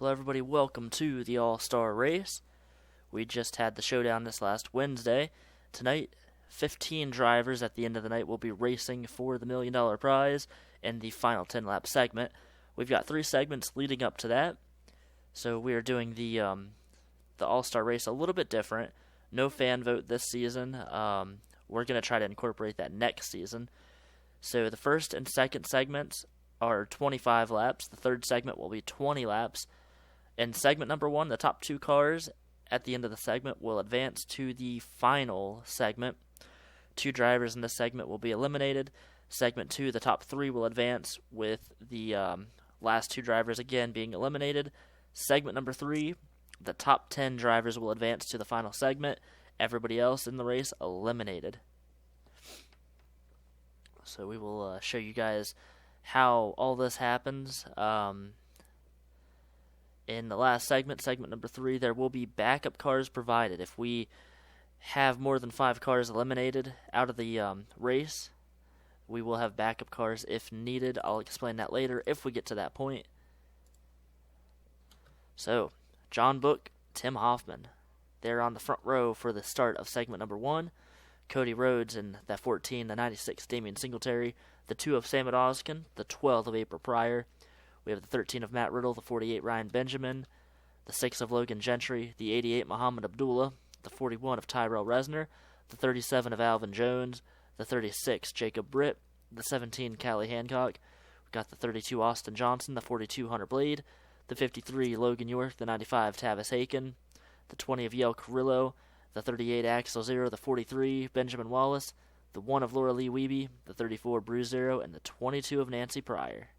Hello everybody, welcome to the Allstar Race. We just had the showdown this last Wednesday. Tonight, 15 drivers at the end of the night will be racing for the $1 million prize in the final 10-lap segment. We've got 3 segments leading up to that. So we are doing the All-Star Race a little bit different. No fan vote this season. We're going to try to incorporate that next season. So the first and second segments are 25 laps. The third segment will be 20 laps. In segment number 1, the top 2 cars at the end of the segment will advance to the final segment. 2 drivers in this segment will be eliminated. Segment 2, the top 3 will advance, with the last 2 drivers again being eliminated. Segment number 3, the top 10 drivers will advance to the final segment. Everybody else in the race eliminated. So we will show you guys how all this happens. In the last segment, segment number 3, there will be backup cars provided. If we have more than 5 cars eliminated out of the race, we will have backup cars if needed. I'll explain that later if we get to that point. So, John Book, Tim Hoffman, they're on the front row for the start of segment number 1. Cody Rhodes in that 14, the 96 Damian Singletary, the 2 of Sam Oskin, the 12 of April Pryor. We have the 13 of Matt Riddle, the 48 Ryan Benjamin, the 6 of Logan Gentry, the 88 Muhammad Abdullah, the 41 of Tyrell Resner, the 37 of Alvin Jones, the 36 Jacob Britt, the 17 Callie Hancock. We've got the 32 Austin Johnson, the 42 Hunter Blade, the 53 Logan York, the 95 Tavis Haken, the 20 of Yale Carrillo, the 38 Axel Zero, the 43 Benjamin Wallace, the 1 of Laura Lee Wiebe, the 34 Bruce Zero, and the 22 of Nancy Pryor.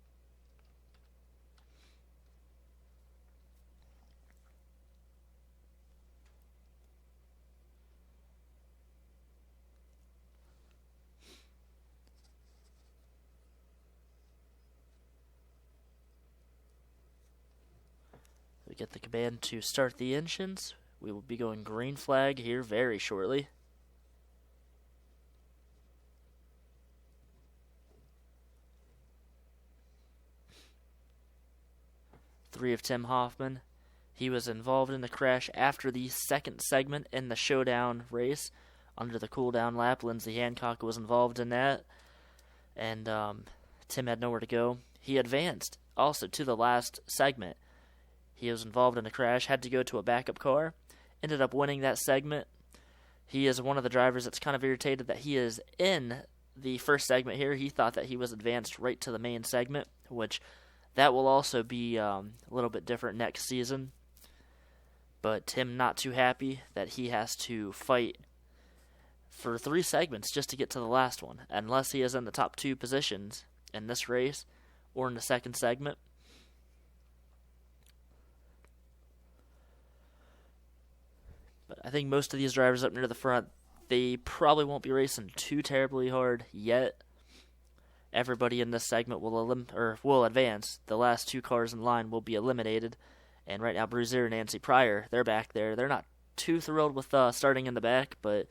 We get the command to start the engines. We will be going green flag here very shortly. Three of Tim Hoffman. He was involved in the crash after the second segment in the showdown race. Under the cool-down lap, Lindsey Hancock was involved in that. And Tim had nowhere to go. He advanced also to the last segment. He was involved in a crash, had to go to a backup car, ended up winning that segment. He is one of the drivers that's kind of irritated that he is in the first segment here. He thought that he was advanced right to the main segment, which that will also be a little bit different next season. But Tim not too happy that he has to fight for 3 segments just to get to the last one, unless he is in the top 2 positions in this race or in the second segment. I think most of these drivers up near the front, they probably won't be racing too terribly hard yet. Everybody in this segment will advance. The last 2 cars in line will be eliminated. And right now, Bruiser and Nancy Pryor, they're back there. They're not too thrilled with starting in the back, but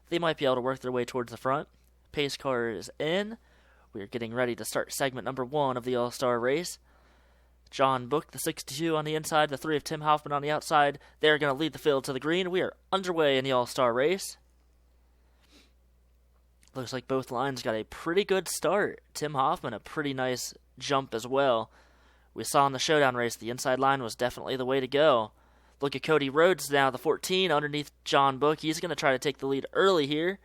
they might be able to work their way towards the front. Pace car is in. We're getting ready to start segment number 1 of the All-Star Race. John Book, the 62 on the inside, the 3 of Tim Hoffman on the outside. They're going to lead the field to the green. We are underway in the All-Star Race. Looks like both lines got a pretty good start. Tim Hoffman, a pretty nice jump as well. We saw in the showdown race the inside line was definitely the way to go. Look at Cody Rhodes now, the 14 underneath John Book. He's going to try to take the lead early here.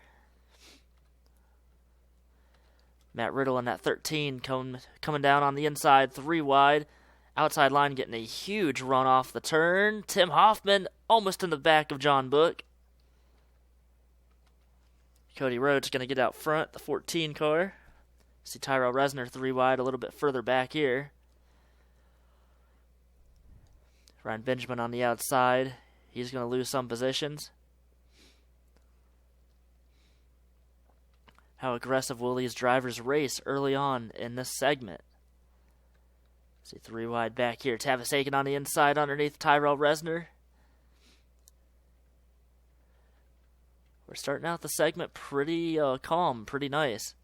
Matt Riddle in that 13 coming down on the inside, 3 wide. Outside line getting a huge run off the turn. Tim Hoffman almost in the back of John Book. Cody Rhodes going to get out front, the 14 car. See Tyrell Resner 3 wide, a little bit further back here. Ryan Benjamin on the outside. He's going to lose some positions. How aggressive will these drivers race early on in this segment? See 3 wide back here. Tavis Haken on the inside underneath Tyrell Resner. We're starting out the segment pretty calm, pretty nice.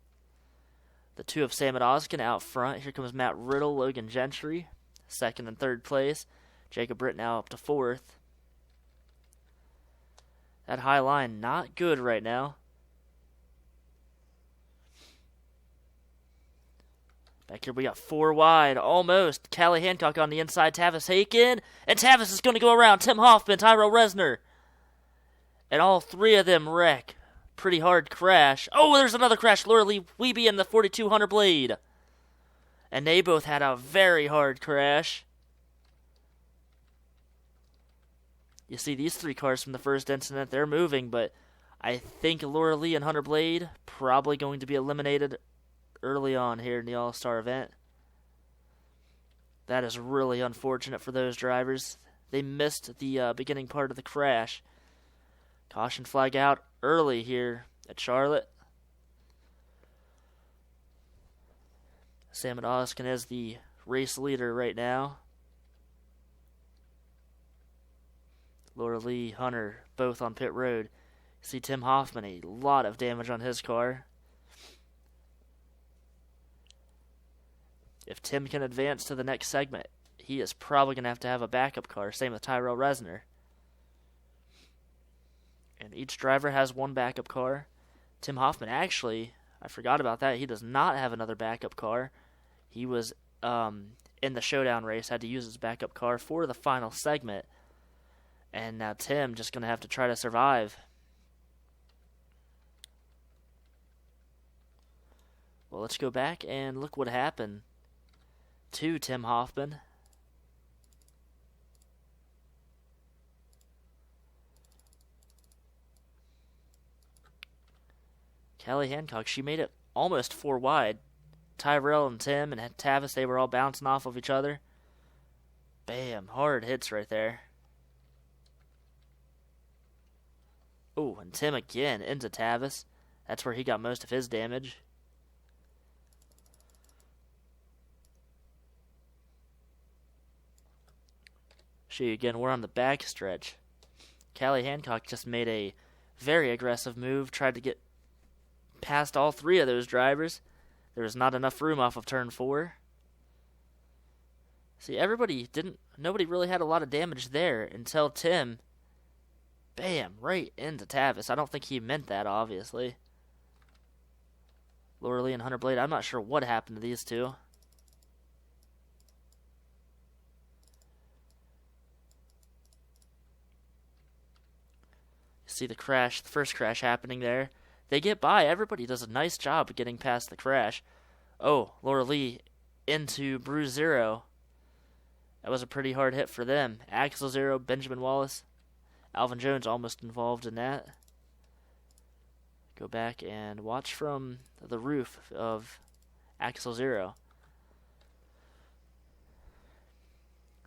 The 2 of Sam Oskin out front. Here comes Matt Riddle, Logan Gentry, second and third place. Jacob Britt now up to 4th. That high line not good right now. Back here we got 4 wide, almost. Callie Hancock on the inside, Tavis Haken. And Tavis is going to go around Tim Hoffman, Tyrell Resner. And all 3 of them wreck. Pretty hard crash. Oh, there's another crash. Laura Lee Wiebe in the 4200 Blade. And they both had a very hard crash. You see these 3 cars from the first incident, they're moving, but I think Laura Lee and Hunter Blade probably going to be eliminated early on here in the All-Star event. That is really unfortunate for those drivers. They missed the beginning part of the crash. Caution flag out early here at Charlotte. Sam Oskin is the race leader right now. Laura Lee, Hunter, both on pit road. See Tim Hoffman, a lot of damage on his car. If Tim can advance to the next segment, he is probably going to have a backup car. Same with Tyrell Resner. And each driver has 1 backup car. Tim Hoffman, actually, I forgot about that. He does not have another backup car. He was in the showdown race, had to use his backup car for the final segment. And now Tim just going to have to try to survive. Well, let's go back and look what happened to Tim Hoffman. Callie Hancock, she made it almost 4 wide. Tyrell and Tim and Tavis, they were all bouncing off of each other. Bam, hard hits right there. Oh, and Tim again into Tavis. That's where he got most of his damage. See, again, we're on the back stretch. Callie Hancock just made a very aggressive move, tried to get past all 3 of those drivers. There was not enough room off of turn 4. See, nobody really had a lot of damage there until Tim, bam, right into Tavis. I don't think he meant that, obviously. Laura Lee and Hunter Blade, I'm not sure what happened to these 2. See the crash, the first crash happening there. They get by. Everybody does a nice job of getting past the crash. Oh, Laura Lee into Bruise Zero. That was a pretty hard hit for them. Axel Zero, Benjamin Wallace, Alvin Jones almost involved in that. Go back and watch from the roof of Axel Zero.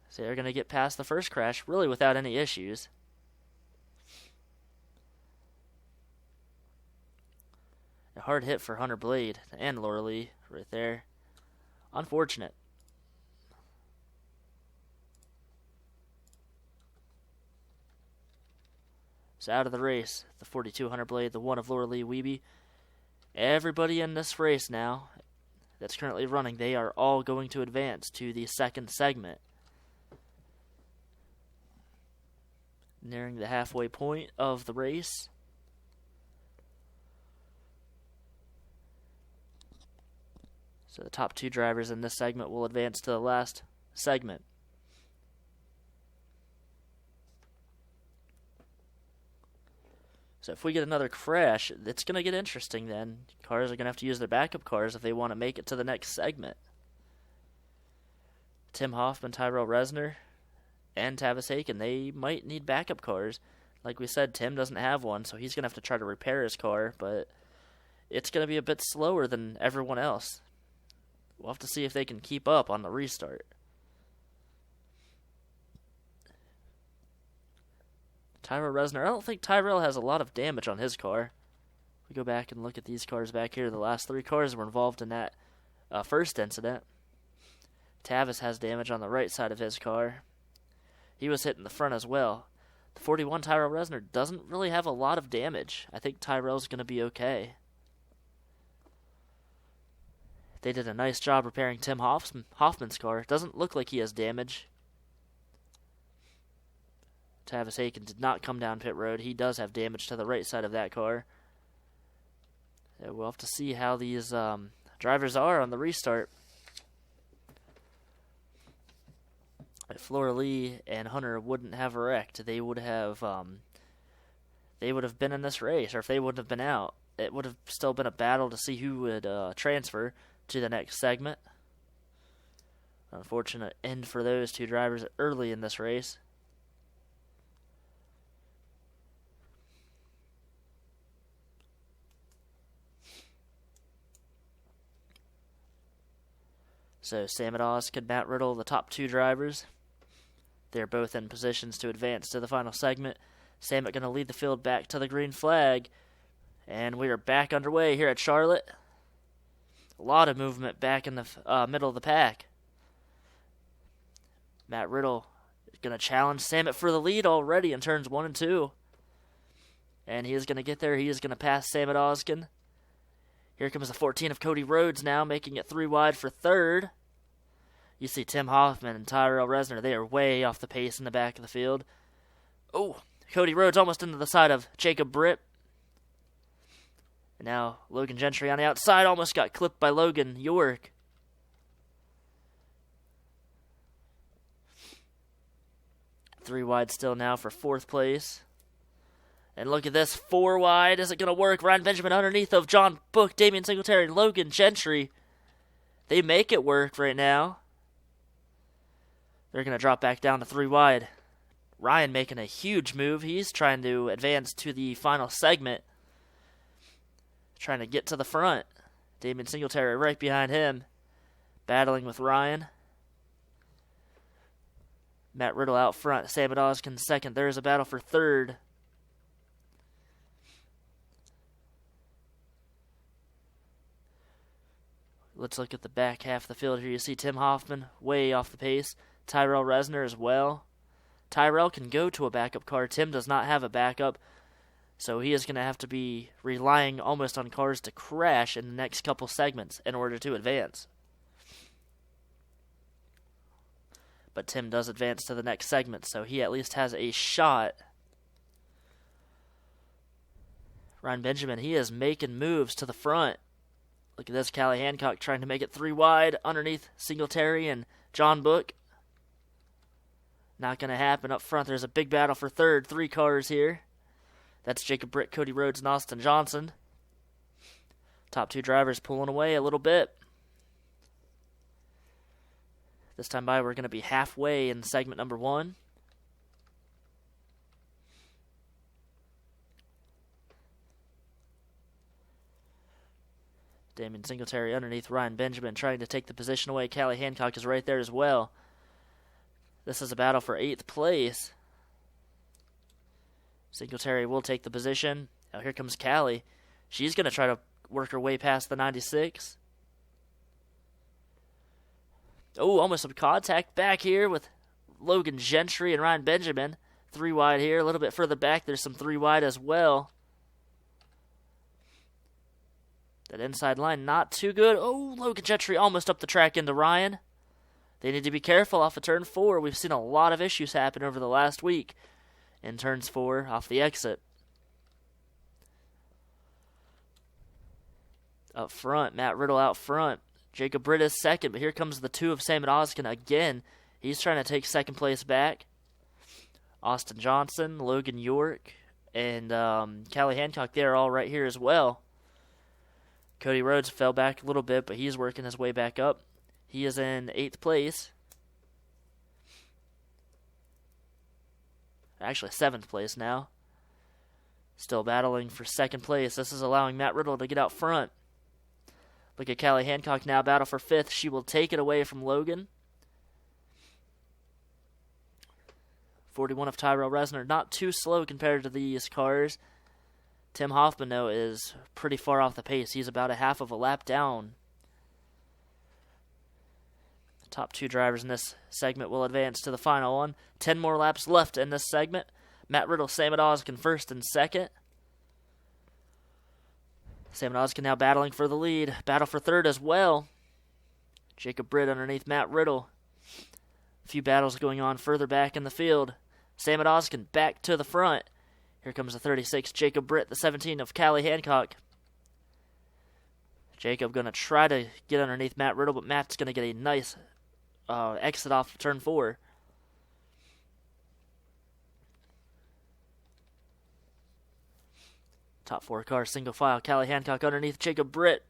So they're going to get past the first crash really without any issues. A hard hit for Hunter Blade and Laura Lee right there. Unfortunate. So out of the race, the 4200 Blade, the 1 of Laura Lee Wiebe. Everybody in this race now that's currently running, they are all going to advance to the second segment. Nearing the halfway point of the race. So the top 2 drivers in this segment will advance to the last segment. So if we get another crash, it's going to get interesting then. Cars are going to have to use their backup cars if they want to make it to the next segment. Tim Hoffman, Tyrell Resner, and Tavis Haken, they might need backup cars. Like we said, Tim doesn't have one, so he's going to have to try to repair his car, but it's going to be a bit slower than everyone else. We'll have to see if they can keep up on the restart. Tyrell Resner, I don't think Tyrell has a lot of damage on his car. We go back and look at these cars back here. The last 3 cars were involved in that first incident. Tavis has damage on the right side of his car. He was hit in the front as well. The 41 Tyrell Resner doesn't really have a lot of damage. I think Tyrell's going to be okay. They did a nice job repairing Tim Hoffman's car. It doesn't look like he has damage. Tavis Aiken did not come down pit road. He does have damage to the right side of that car. Yeah, we'll have to see how these drivers are on the restart. If Flora Lee and Hunter wouldn't have wrecked, they would have been in this race, or if they wouldn't have been out, it would have still been a battle to see who would transfer to the next segment. Unfortunate end for those two drivers early in this race. So Sam Oskin, Matt Riddle, the top two drivers. They're both in positions to advance to the final segment. Samet going to lead the field back to the green flag. And we are back underway here at Charlotte. A lot of movement back in the middle of the pack. Matt Riddle is going to challenge Samet for the lead already in turns 1 and 2. And he is going to get there. He is going to pass Samet Oskin. Here comes the 14 of Cody Rhodes now, making it 3 wide for third. You see Tim Hoffman and Tyrell Resner. They are way off the pace in the back of the field. Oh, Cody Rhodes almost into the side of Jacob Britt. And now Logan Gentry on the outside almost got clipped by Logan York. Three wide still now for fourth place. And look at this, 4 wide. Is it going to work? Ryan Benjamin underneath of John Book, Damian Singletary, and Logan Gentry. They make it work right now. They're going to drop back down to 3 wide. Ryan making a huge move. He's trying to advance to the final segment. Trying to get to the front. Damian Singletary right behind him. Battling with Ryan. Matt Riddle out front. Samet Oskin second. There's a battle for third. Let's look at the back half of the field here. You see Tim Hoffman way off the pace. Tyrell Resner as well. Tyrell can go to a backup car. Tim does not have a backup. So he is going to have to be relying almost on cars to crash in the next couple segments in order to advance. But Tim does advance to the next segment, so he at least has a shot. Ryan Benjamin, he is making moves to the front. Look at this, Callie Hancock trying to make it 3 wide underneath Singletary and John Book. Not going to happen up front. There's a big battle for third. 3 cars here. That's Jacob Britt, Cody Rhodes, and Austin Johnson. Top 2 drivers pulling away a little bit. This time by, we're going to be halfway in segment number 1. Damian Singletary underneath Ryan Benjamin trying to take the position away. Callie Hancock is right there as well. This is a battle for 8th place. Singletary will take the position. Now here comes Callie. She's going to try to work her way past the 96. Oh, almost some contact back here with Logan Gentry and Ryan Benjamin. 3 wide here. A little bit further back, there's some 3 wide as well. That inside line not too good. Oh, Logan Gentry almost up the track into Ryan. They need to be careful off of turn 4. We've seen a lot of issues happen over the last week in turns 4 off the exit. Up front, Matt Riddle out front. Jacob Britt is second, but here comes the 2 of Samet Oskin again. He's trying to take second place back. Austin Johnson, Logan York, and Callie Hancock, they're all right here as well. Cody Rhodes fell back a little bit, but he's working his way back up. He is in 8th place. Actually, 7th place now. Still battling for 2nd place. This is allowing Matt Riddle to get out front. Look at Callie Hancock now battle for 5th. She will take it away from Logan. 41 of Tyrell Resner. Not too slow compared to these cars. Tim Hoffman, though, is pretty far off the pace. He's about a half of a lap down. The top 2 drivers in this segment will advance to the final one. 10 more laps left in this segment. Matt Riddle, Samet Oskin first and second. Samet Oskin now battling for the lead. Battle for third as well. Jacob Britt underneath Matt Riddle. A few battles going on further back in the field. Sam Oskin back to the front. Here comes the 36, Jacob Britt, the 17 of Callie Hancock. Jacob going to try to get underneath Matt Riddle, but Matt's going to get a nice exit off of turn 4. Top 4 car, single file. Callie Hancock underneath Jacob Britt.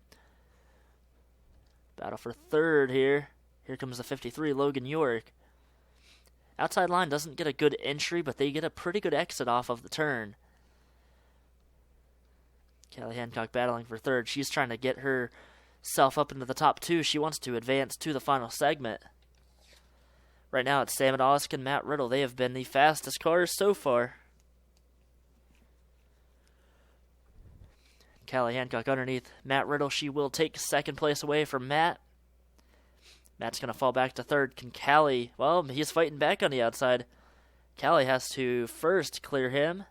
Battle for third here. Here comes the 53, Logan York. Outside line doesn't get a good entry, but they get a pretty good exit off of the turn. Callie Hancock battling for third. She's trying to get herself up into the top 2. She wants to advance to the final segment. Right now it's Sam Oskin, Matt Riddle. They have been the fastest cars so far. Callie Hancock underneath Matt Riddle. She will take second place away from Matt. Matt's going to fall back to third. Can Callie... Well, he's fighting back on the outside. Callie has to first clear him.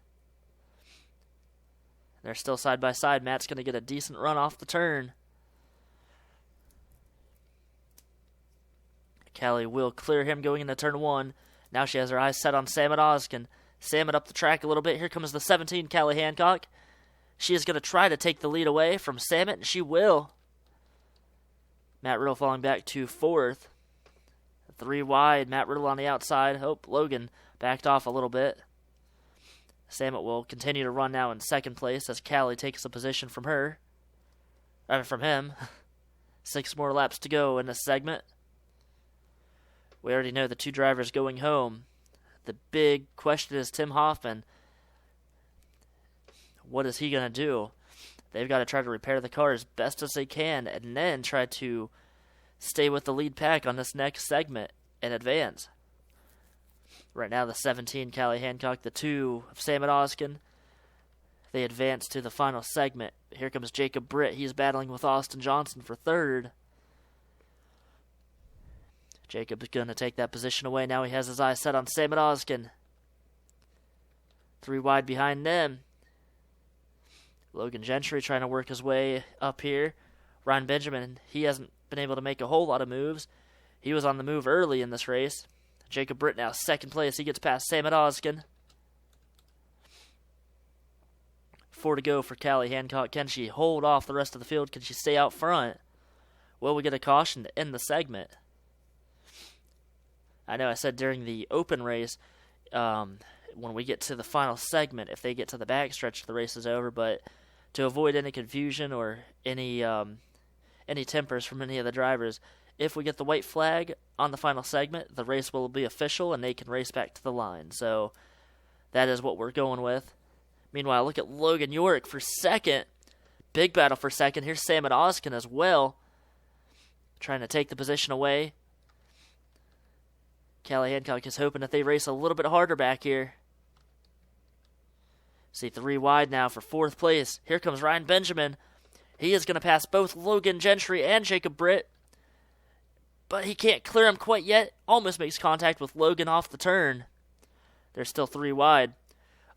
They're still side by side. Matt's going to get a decent run off the turn. Callie will clear him going into turn 1. Now she has her eyes set on Sam Oskin. Sam up the track a little bit. Here comes the 17, Callie Hancock. She is going to try to take the lead away from Samet, and she will. Matt Riddle falling back to 4th. 3 wide, Matt Riddle on the outside. Logan backed off a little bit. Samet will continue to run now in second place as Callie takes a position from him. 6 more laps to go in this segment. We already know the 2 drivers going home. The big question is Tim Hoffman. What is he going to do? They've got to try to repair the car as best as they can and then try to stay with the lead pack on this next segment and advance. Right now, the 17, Callie Hancock, the 2 of Sam Oskin. They advance to the final segment. Here comes Jacob Britt. He's battling with Austin Johnson for third. Jacob's going to take that position away. Now he has his eyes set on Sam Oskin. 3 wide behind them. Logan Gentry trying to work his way up here. Ryan Benjamin, he hasn't been able to make a whole lot of moves. He was on the move early in this race. Jacob Britt now second place. He gets past Sam Oskin. 4 to go for Callie Hancock. Can she hold off the rest of the field? Can she stay out front? Will we get a caution to end the segment? I know I said during the open race, when we get to the final segment, if they get to the backstretch, the race is over, but to avoid any confusion or any tempers from any of the drivers, if we get the white flag on the final segment, the race will be official and they can race back to the line. So that is what we're going with. Meanwhile, look at Logan York for second. Big battle for second. Here's Sam Oskin as well, trying to take the position away. Callie Hancock is hoping that they race a little bit harder back here. See 3 wide now for 4th place. Here comes Ryan Benjamin. He is going to pass both Logan Gentry and Jacob Britt, but he can't clear him quite yet. Almost makes contact with Logan off the turn. They're still 3 wide.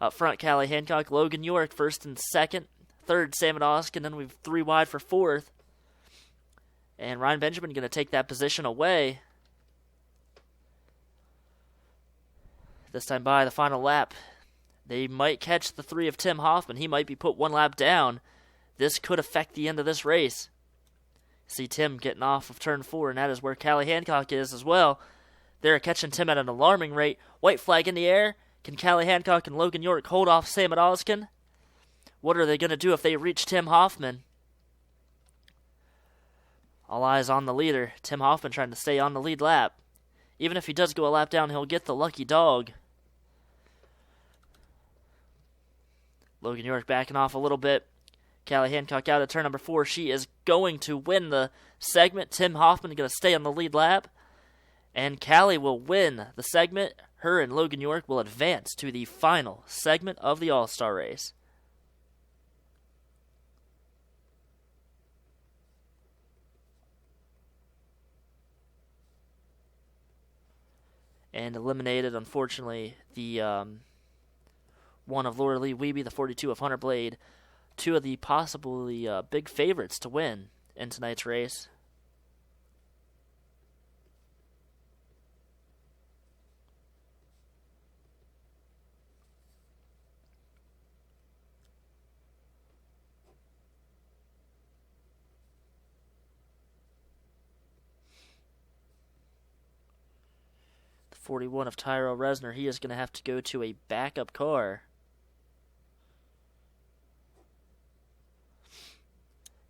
Up front, Callie Hancock, Logan York, 1st and 2nd. 3rd, Sam Oskin, then we've 3 wide for 4th. And Ryan Benjamin going to take that position away. This time by the final lap. They might catch the 3 of Tim Hoffman. He might be put 1 lap down. This could affect the end of this race. See Tim getting off of turn 4, and that is where Callie Hancock is as well. They're catching Tim at an alarming rate. White flag in the air. Can Callie Hancock and Logan York hold off Sam Oskin? What are they going to do if they reach Tim Hoffman? All eyes on the leader. Tim Hoffman trying to stay on the lead lap. Even if he does go a lap down, he'll get the lucky dog. Logan York backing off a little bit. Callie Hancock out of turn number 4. She is going to win the segment. Tim Hoffman going to stay on the lead lap. And Callie will win the segment. Her and Logan York will advance to the final segment of the All-Star Race. And eliminated, unfortunately, the one of Laura Lee Wiebe, the 42 of Hunter Blade, 2 of the possibly big favorites to win in tonight's race. 41 of Tyrell Resner. He is going to have to go to a backup car.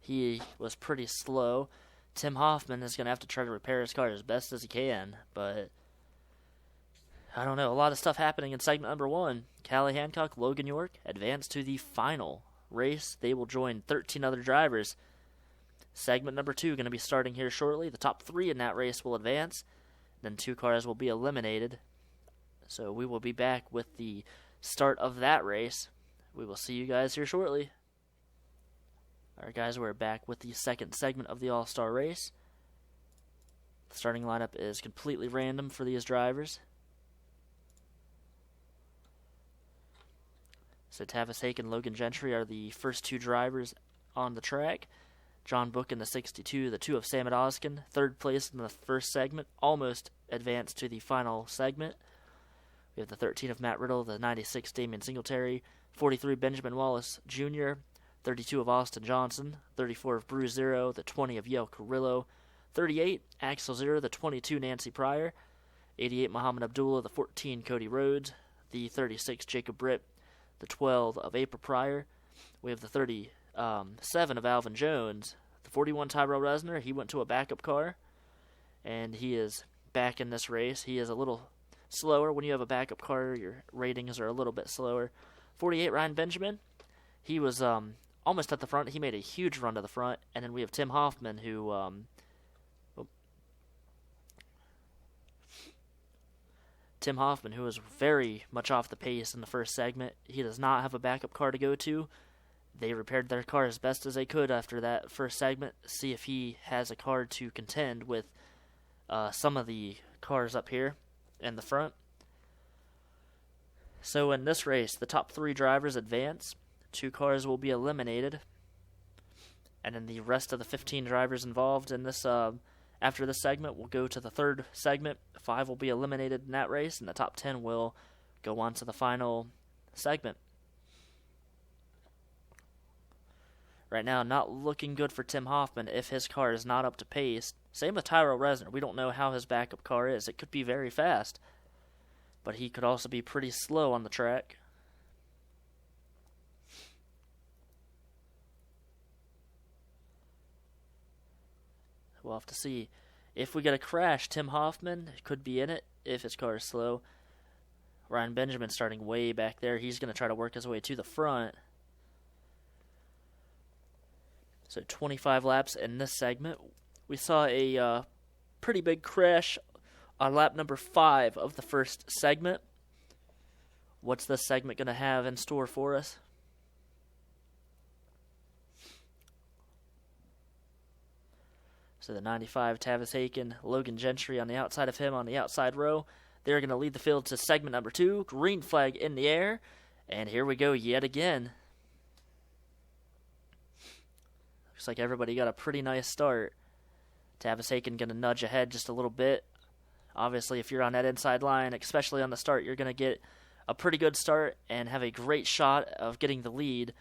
He was pretty slow. Tim Hoffman is going to have to try to repair his car as best as he can, but I don't know. A lot of stuff happening in segment number 1. Callie Hancock, Logan York advance to the final race. They will join 13 other drivers. Segment number 2 going to be starting here shortly. The top 3 in that race will advance. Then 2 cars will be eliminated. So we will be back with the start of that race. We will see you guys here shortly. Alright guys, we're back with the second segment of the All-Star Race. The starting lineup is completely random for these drivers. So Tavis Hake and Logan Gentry are the first 2 drivers on the track. John Book in the 62, the 2 of Samit Oskin, third place in the first segment, almost advanced to the final segment. We have the 13 of Matt Riddle, the 96 Damian Singletary, 43 Benjamin Wallace Jr., 32 of Austin Johnson, 34 of Bruce Zero, the 20 of Yale Carrillo, 38 Axel Zero, the 22 Nancy Pryor, 88 Muhammad Abdullah, the 14 Cody Rhodes, the 36 Jacob Britt, the 12 of April Pryor. We have the 37 of Alvin Jones, the 41 Tyrell Resner. He went to a backup car, and he is back in this race. He is a little slower. When you have a backup car, your ratings are a little bit slower. 48 Ryan Benjamin. He was almost at the front. He made a huge run to the front. And then we have Tim Hoffman, who was very much off the pace in the first segment. He does not have a backup car to go to. They repaired their car as best as they could after that first segment, see if he has a car to contend with some of the cars up here in the front. So in this race, the top 3 drivers advance. 2 cars will be eliminated. And then the rest of the 15 drivers involved in this after this segment will go to the third segment. 5 will be eliminated in that race, and the top 10 will go on to the final segment. Right now, not looking good for Tim Hoffman if his car is not up to pace. Same with Tyrell Resner. We don't know how his backup car is. It could be very fast, but he could also be pretty slow on the track. We'll have to see. If we get a crash, Tim Hoffman could be in it if his car is slow. Ryan Benjamin starting way back there. He's going to try to work his way to the front. So 25 laps in this segment. We saw a pretty big crash on lap number 5 of the first segment. What's this segment going to have in store for us? So the 95 Tavis Haken, Logan Gentry on the outside of him on the outside row. They're going to lead the field to segment number 2. Green flag in the air. And here we go yet again. Looks like everybody got a pretty nice start. Tavis Haken going to nudge ahead just a little bit. Obviously, if you're on that inside line, especially on the start, you're going to get a pretty good start and have a great shot of getting the lead.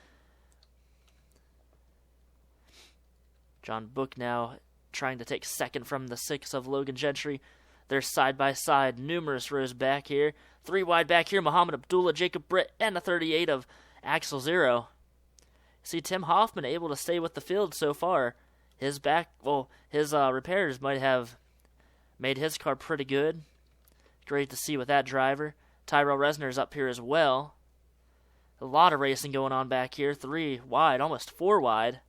John Book now trying to take second from the 6 of Logan Gentry. They're side by side, numerous rows back here. 3 wide back here, Muhammad Abdullah, Jacob Britt, and the 38 of Axel Zero. See, Tim Hoffman able to stay with the field so far. His repairs might have made his car pretty good. Great to see with that driver. Tyrell Resner's up here as well. A lot of racing going on back here. 3 wide, almost 4 wide.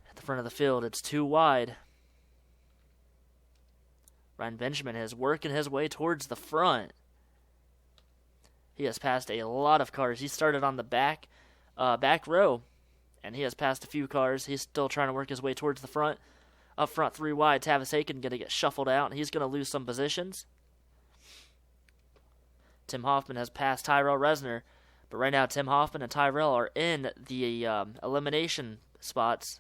At the front of the field, it's 2 wide. Ryan Benjamin is working his way towards the front. He has passed a lot of cars. He started on the back row, and he has passed a few cars. He's still trying to work his way towards the front. Up front, 3 wide. Tavis Haken going to get shuffled out, and he's going to lose some positions. Tim Hoffman has passed Tyrell Resner, but right now Tim Hoffman and Tyrell are in the elimination spots.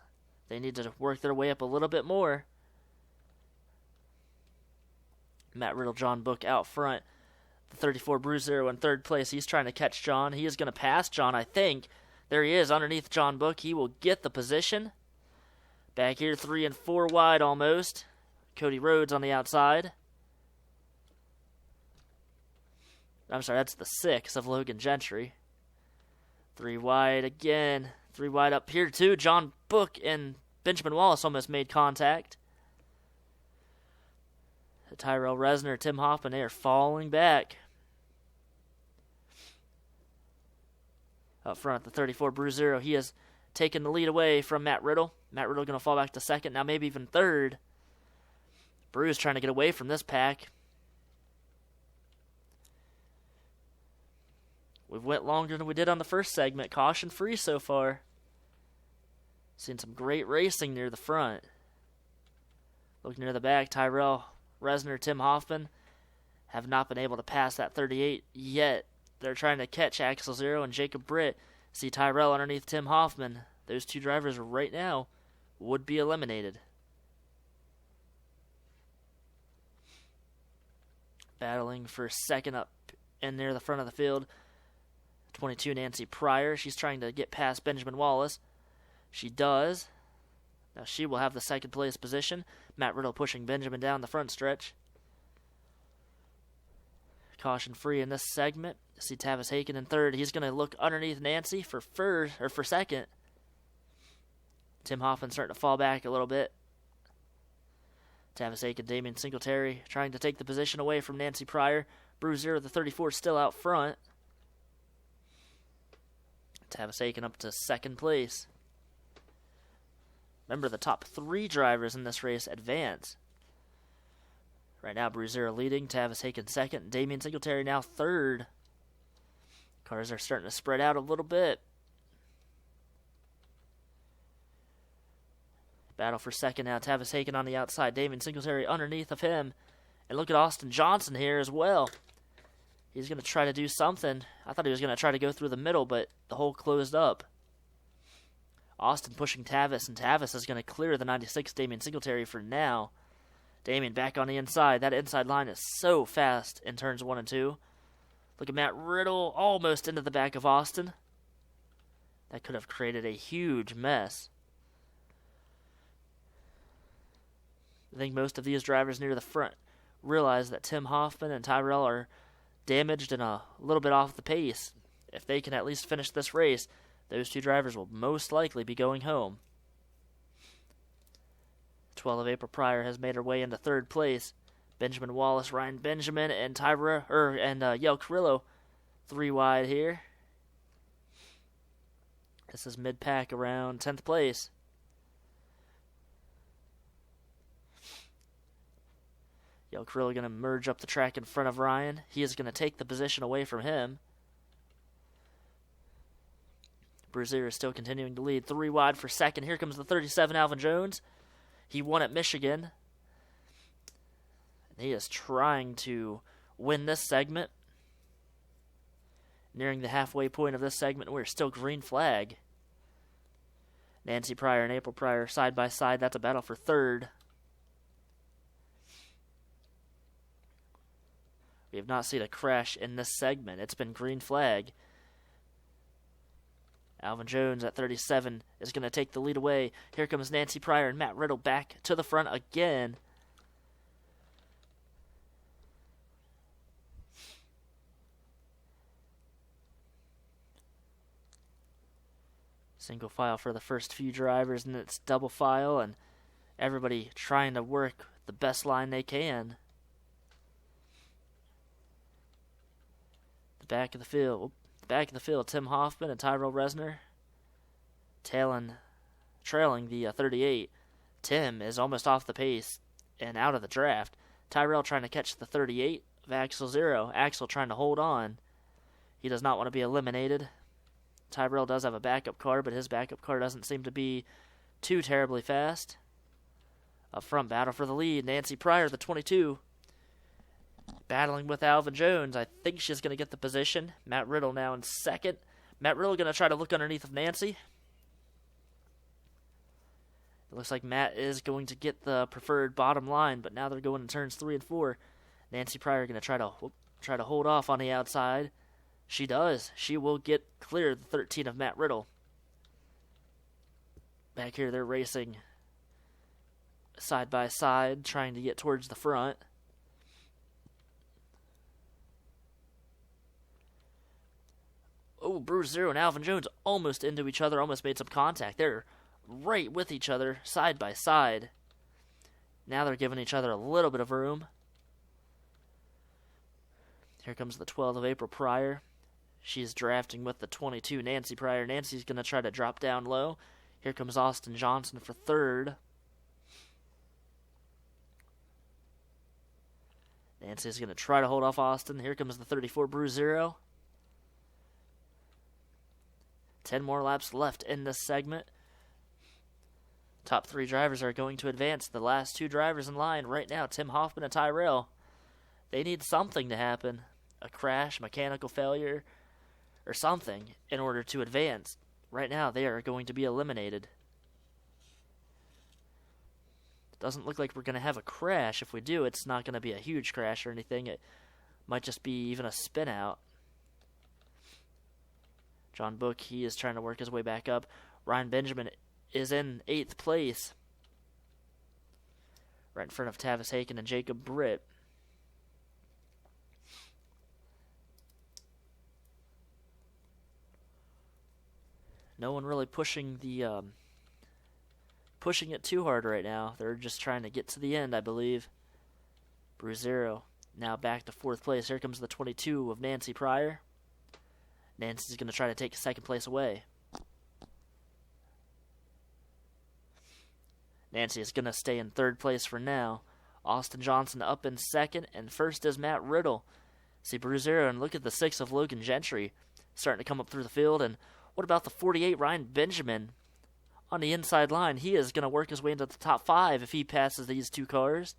They need to work their way up a little bit more. Matt Riddle, John Book out front. The 34 Bruiser in third place. He's trying to catch John. He is going to pass John, I think. There he is underneath John Book. He will get the position. Back here, 3 and 4 wide almost. Cody Rhodes on the outside. I'm sorry, that's the 6 of Logan Gentry. 3 wide again. 3 wide up here, too. John Book and Benjamin Wallace almost made contact. Tyrell Resner, Tim Hoffman, they are falling back. Up front at the 34, Bruzzero, he has taken the lead away from Matt Riddle. Matt Riddle going to fall back to second, now maybe even third. Bruce trying to get away from this pack. We've went longer than we did on the first segment. Caution free so far. Seen some great racing near the front. Looking near the back, Tyrell Resner, Tim Hoffman have not been able to pass that 38 yet. They're trying to catch Axel Zero and Jacob Britt. See Tyrell underneath Tim Hoffman. Those 2 drivers right now would be eliminated. Battling for second up and near the front of the field. 22, Nancy Pryor. She's trying to get past Benjamin Wallace. She does. Now she will have the second place position. Matt Riddle pushing Benjamin down the front stretch. Caution free in this segment. See Tavis Haken in third. He's going to look underneath Nancy for second. Tim Hoffman starting to fall back a little bit. Tavis Haken, Damian Singletary trying to take the position away from Nancy Pryor. Bruiser, the 34, still out front. Tavis Haken up to second place. Remember, the top 3 drivers in this race advance. Right now, Bruiser leading, Tavis Haken second, Damian Singletary now third. Cars are starting to spread out a little bit. Battle for second now, Tavis Haken on the outside, Damian Singletary underneath of him. And look at Austin Johnson here as well. He's going to try to do something. I thought he was going to try to go through the middle, but the hole closed up. Austin pushing Tavis, and Tavis is going to clear the 96 Damian Singletary for now. Damian back on the inside. That inside line is so fast in turns 1 and 2. Look at Matt Riddle almost into the back of Austin. That could have created a huge mess. I think most of these drivers near the front realize that Tim Hoffman and Tyrell are damaged and a little bit off the pace. If they can at least finish this race, those 2 drivers will most likely be going home. 12 of April Pryor has made her way into third place. Benjamin Wallace, Ryan Benjamin, and Yel Carrillo 3 wide here. This is mid-pack around 10th place. Yel Carrillo going to merge up the track in front of Ryan. He is going to take the position away from him. Bruiser is still continuing to lead. 3 wide for second. Here comes the 37, Alvin Jones. He won at Michigan. And he is trying to win this segment. Nearing the halfway point of this segment, we're still green flag. Nancy Pryor and April Pryor side by side. That's a battle for third. We have not seen a crash in this segment. It's been green flag. Alvin Jones at 37 is going to take the lead away. Here comes Nancy Pryor and Matt Riddle back to the front again. Single file for the first few drivers, and it's double file, and everybody trying to work the best line they can. The back of the field, Tim Hoffman and Tyrell Resner trailing the 38. Tim is almost off the pace and out of the draft. Tyrell trying to catch the 38 of Axel Zero. Axel trying to hold on. He does not want to be eliminated. Tyrell does have a backup car, but his backup car doesn't seem to be too terribly fast. Up front, battle for the lead. Nancy Pryor, the 22, battling with Alvin Jones. I think she's going to get the position. Matt Riddle now in second. Matt Riddle going to try to look underneath of Nancy. It looks like Matt is going to get the preferred bottom line, but now they're going in turns 3 and 4. Nancy Pryor going to try to hold off on the outside. She does. She will get clear the 13 of Matt Riddle. Back here they're racing side by side, trying to get towards the front. Oh, Bruce Zero and Alvin Jones almost into each other, almost made some contact. They're right with each other, side by side. Now they're giving each other a little bit of room. Here comes the 12th of April Pryor. She's drafting with the 22, Nancy Pryor. Nancy's going to try to drop down low. Here comes Austin Johnson for third. Nancy's going to try to hold off Austin. Here comes the 34, Bruce Zero. 10 more laps left in this segment. Top 3 drivers are going to advance. The last 2 drivers in line right now, Tim Hoffman and Tyrell. They need something to happen. A crash, mechanical failure, or something in order to advance. Right now, they are going to be eliminated. Doesn't look like we're going to have a crash. If we do, it's not going to be a huge crash or anything. It might just be even a spin out. John Book, he is trying to work his way back up. Ryan Benjamin is in 8th place. Right in front of Tavis Haken and Jacob Britt. No one really pushing it too hard right now. They're just trying to get to the end, I believe. Bruce Zero now back to 4th place. Here comes the 22 of Nancy Pryor. Nancy's going to try to take 2nd place away. Nancy is going to stay in 3rd place for now. Austin Johnson up in 2nd, and 1st is Matt Riddle. See Bruce Zero, and look at the 6 of Logan Gentry starting to come up through the field. And what about the 48, Ryan Benjamin? On the inside line, he is going to work his way into the top 5 if he passes these 2 cars.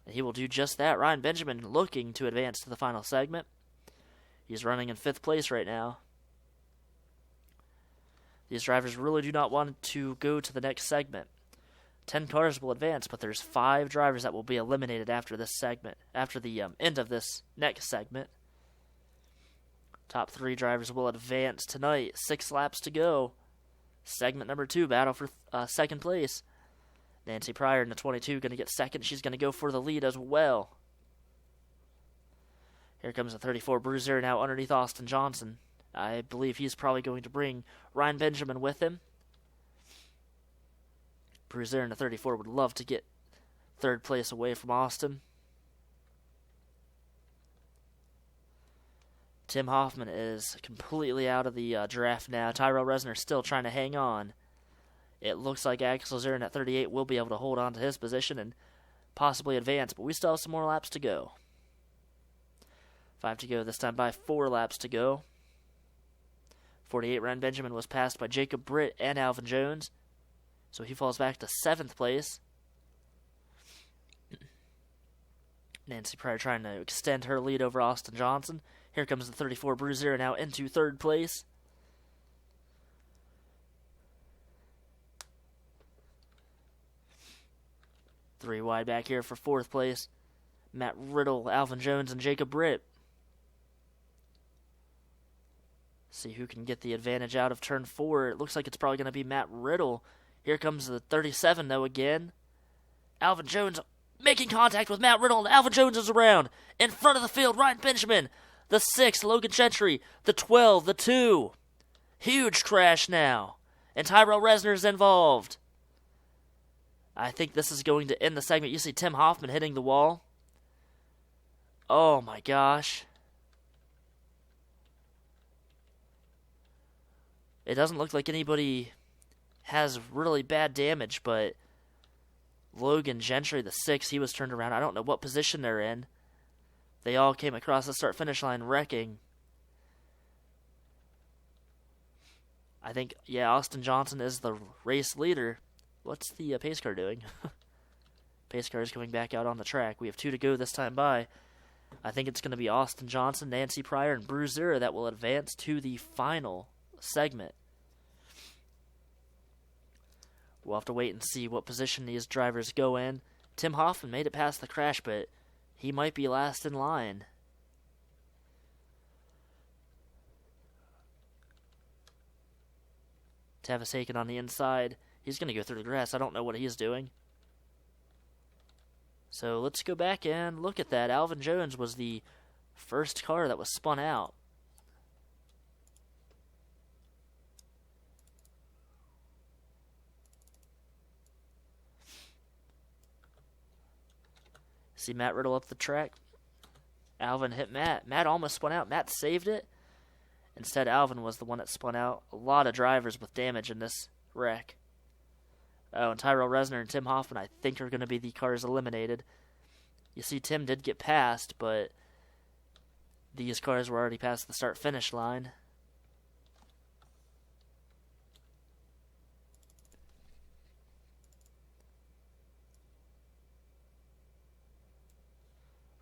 And he will do just that. Ryan Benjamin looking to advance to the final segment. He's running in 5th place right now. These drivers really do not want to go to the next segment. 10 cars will advance, but there's 5 drivers that will be eliminated after this segment, after the end of this next segment. Top 3 drivers will advance tonight. 6 laps to go. Segment number 2, battle for 2nd place. Nancy Pryor in the 22 going to get 2nd. She's going to go for the lead as well. Here comes the 34, Bruiser, now underneath Austin Johnson. I believe he's probably going to bring Ryan Benjamin with him. Bruiser in the 34 would love to get 3rd place away from Austin. Tim Hoffman is completely out of the draft now. Tyrell Resner still trying to hang on. It looks like Axel Zurin at 38 will be able to hold on to his position and possibly advance, but we still have some more laps to go. 5 to go this time by 4 laps to go. 48, Ryan Benjamin was passed by Jacob Britt and Alvin Jones, so he falls back to 7th place. Nancy Pryor trying to extend her lead over Austin Johnson. Here comes the 34 Bruiser now into 3rd place. Three wide back here for 4th place. Matt Riddle, Alvin Jones, and Jacob Britt. See who can get the advantage out of turn 4. It looks like it's probably going to be Matt Riddle. Here comes the 37, though, again. Alvin Jones making contact with Matt Riddle, and Alvin Jones is around. In front of the field, Ryan Benjamin. The 6, Logan Gentry. The 12, the 2. Huge crash now. And Tyrell Resner is involved. I think this is going to end the segment. You see Tim Hoffman hitting the wall. Oh, my gosh. It doesn't look like anybody has really bad damage, but Logan Gentry, the 6, he was turned around. I don't know what position they're in. They all came across the start-finish line wrecking. I think, yeah, Austin Johnson is the race leader. What's the pace car doing? Pace car is going back out on the track. We have 2 to go this time by. I think it's going to be Austin Johnson, Nancy Pryor, and Bruiser that will advance to the final segment. We'll have to wait and see what position these drivers go in. Tim Hoffman made it past the crash, but he might be last in line. Tavis Haken on the inside. He's going to go through the grass. I don't know what he's doing. So let's go back and look at that. Alvin Jones was the first car that was spun out. See Matt Riddle up the track. Alvin hit Matt. Matt almost spun out. Matt saved it. Instead, Alvin was the one that spun out. A lot of drivers with damage in this wreck. Oh, and Tyrell Resner and Tim Hoffman, I think, are going to be the cars eliminated. You see, Tim did get passed, but these cars were already past the start-finish line.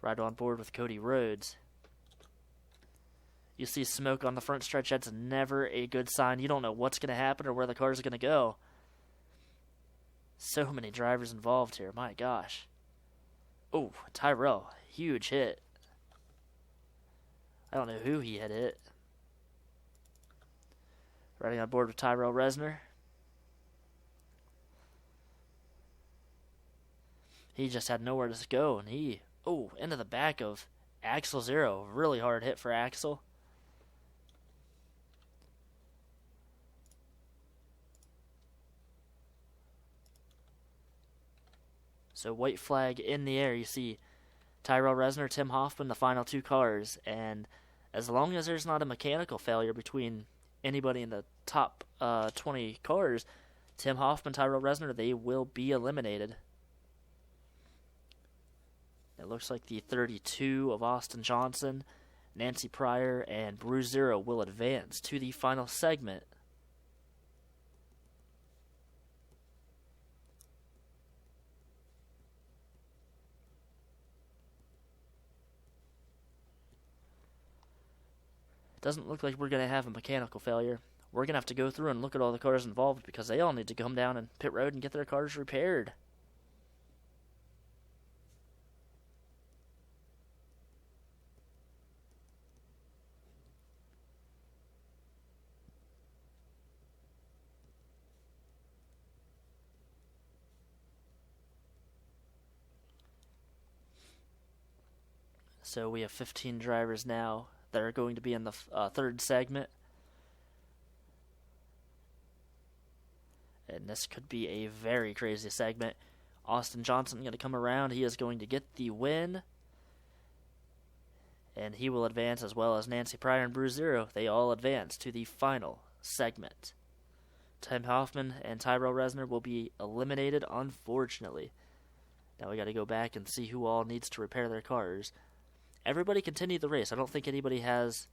Right on board with Cody Rhodes. You see smoke on the front stretch. That's never a good sign. You don't know what's going to happen or where the cars are going to go. So many drivers involved here. My gosh. Oh, Tyrell. Huge hit. I don't know who he had hit. Riding on board with Tyrell Resner. He just had nowhere to go, and he... Oh, into the back of Axel Zero. Really hard hit for Axel. So white flag in the air. You see Tyrell Resner, Tim Hoffman, the final two cars. And as long as there's not a mechanical failure between anybody in the top 20 cars, Tim Hoffman, Tyrell Resner, they will be eliminated. It looks like the 32 of Austin Johnson, Nancy Pryor, and Bruce Zero will advance to the final segment. It doesn't look like we're going to have a mechanical failure. We're going to have to go through and look at all the cars involved because they all need to come down and pit road and get their cars repaired. So we have 15 drivers now that are going to be in the third segment. And this could be a very crazy segment. Austin Johnson going to come around. He is going to get the win. And he will advance as well as Nancy Pryor and Bruce Zero. They all advance to the final segment. Tim Hoffman and Tyrell Resner will be eliminated, unfortunately. Now we got to go back and see who all needs to repair their cars. Everybody continue the race. I don't think anybody has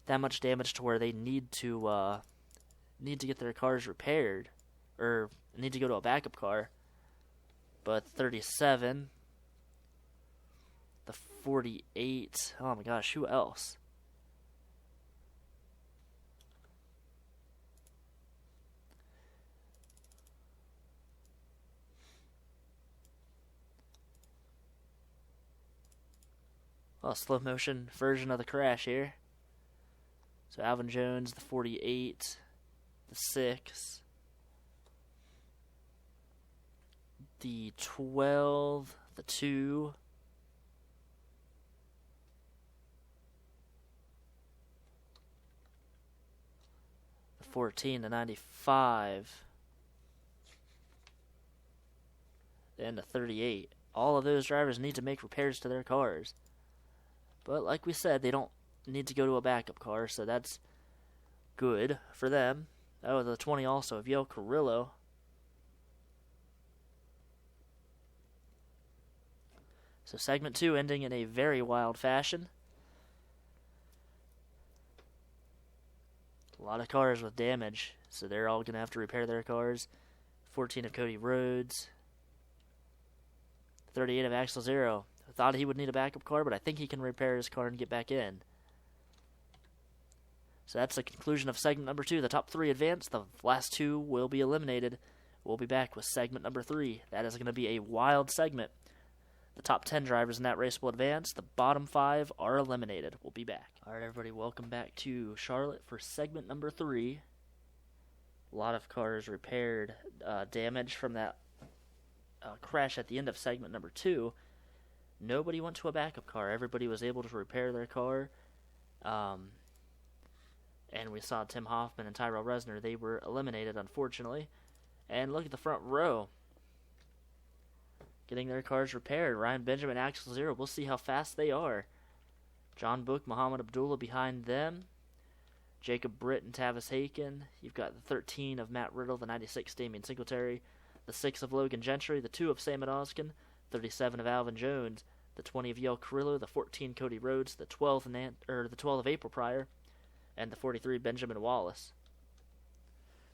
that much damage to where they need to get their cars repaired or need to go to a backup car. But 37, the 48. Oh my gosh, who else? Well, slow motion version of the crash here. So Alvin Jones, the 48, the 6, the 12, the 2, the 14, the 95, and the 38. All of those drivers need to make repairs to their cars. But like we said, they don't need to go to a backup car, so that's good for them. Oh, the 20 also of Yo Carrillo. So segment 2 ending in a very wild fashion. A lot of cars with damage, so they're all going to have to repair their cars. 14 of Cody Rhodes. 38 of Axel Zero. I thought he would need a backup car, but I think he can repair his car and get back in. So that's the conclusion of segment number 2. The top 3 advance. The last 2 will be eliminated. We'll be back with segment number 3. That is going to be a wild segment. The top 10 drivers in that race will advance. The bottom 5 are eliminated. We'll be back. All right, everybody, welcome back to Charlotte for segment number 3. A lot of cars repaired damage from that crash at the end of segment number 2. Nobody went to a backup car. Everybody was able to repair their car. And we saw Tim Hoffman and Tyrell Resner. They were eliminated, unfortunately. And look at the front row. Getting their cars repaired. Ryan Benjamin, Axel Zero. We'll see how fast they are. John Book, Muhammad Abdullah behind them. Jacob Britt and Tavis Haken. You've got the 13 of Matt Riddle, the 96 Damian Singletary, the 6 of Logan Gentry, the 2 of Sam Oskin, 37 of Alvin Jones, the 20 of Yale Carrillo, the 14 Cody Rhodes, the 12 of April Pryor, and the 43 Benjamin Wallace.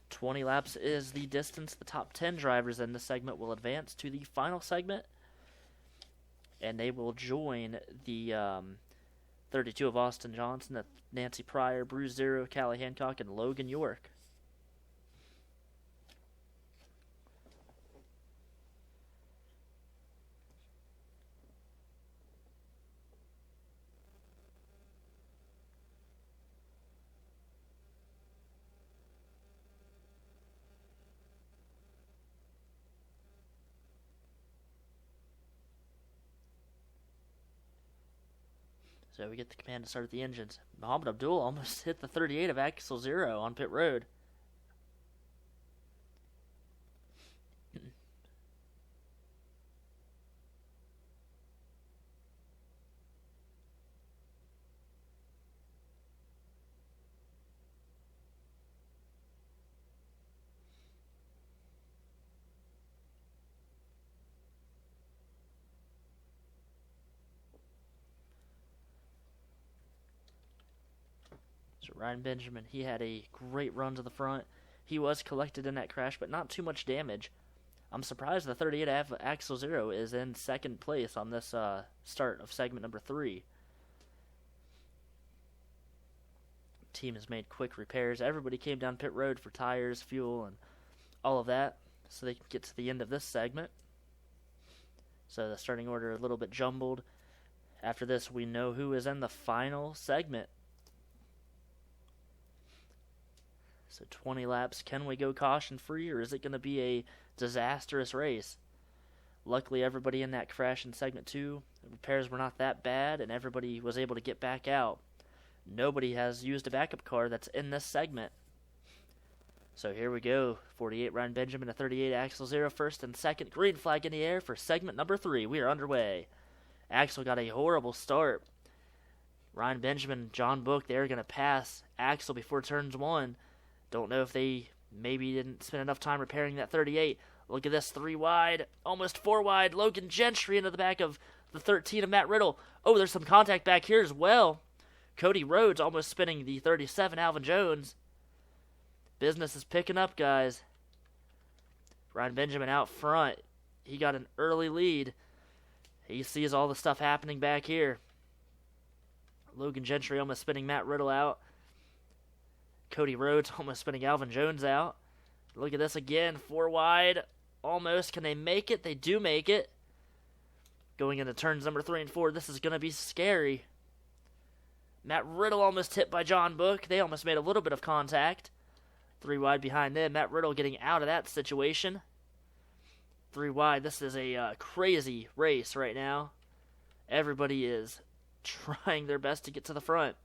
20 laps is the distance. The top 10 drivers in this segment will advance to the final segment, and they will join the 32 of Austin Johnson, the Nancy Pryor, Bruce Zero, Callie Hancock, and Logan York. So we get the command to start the engines. Muhammad Abdul almost hit the 38 of Axel Zero on pit road. Ryan Benjamin, he had a great run to the front. He was collected in that crash, but not too much damage. I'm surprised the 38 Axel Zero is in second place on this start of segment number 3. Team has made quick repairs. Everybody came down pit road for tires, fuel, and all of that, so they can get to the end of this segment. So the starting order a little bit jumbled. After this, we know who is in the final segment. So 20 laps. Can we go caution-free, or is it going to be a disastrous race? Luckily, everybody in that crash in segment 2, the repairs were not that bad, and everybody was able to get back out. Nobody has used a backup car that's in this segment. So here we go. 48 Ryan Benjamin, a 38 Axel Zero, first and second. Green flag in the air for segment number 3. We are underway. Axel got a horrible start. Ryan Benjamin, John Book, they're going to pass Axel before turns 1. Don't know if they maybe didn't spend enough time repairing that 38. Look at this, 3 wide, almost 4 wide. Logan Gentry into the back of the 13 of Matt Riddle. Oh, there's some contact back here as well. Cody Rhodes almost spinning the 37 Alvin Jones. Business is picking up, guys. Ryan Benjamin out front. He got an early lead. He sees all the stuff happening back here. Logan Gentry almost spinning Matt Riddle out. Cody Rhodes almost spinning Alvin Jones out. Look at this again. 4 wide. Almost. Can they make it? They do make it. Going into turns number 3 and 4. This is going to be scary. Matt Riddle almost hit by John Book. They almost made a little bit of contact. 3 wide behind them. Matt Riddle getting out of that situation. 3 wide. This is a crazy race right now. Everybody is trying their best to get to the front.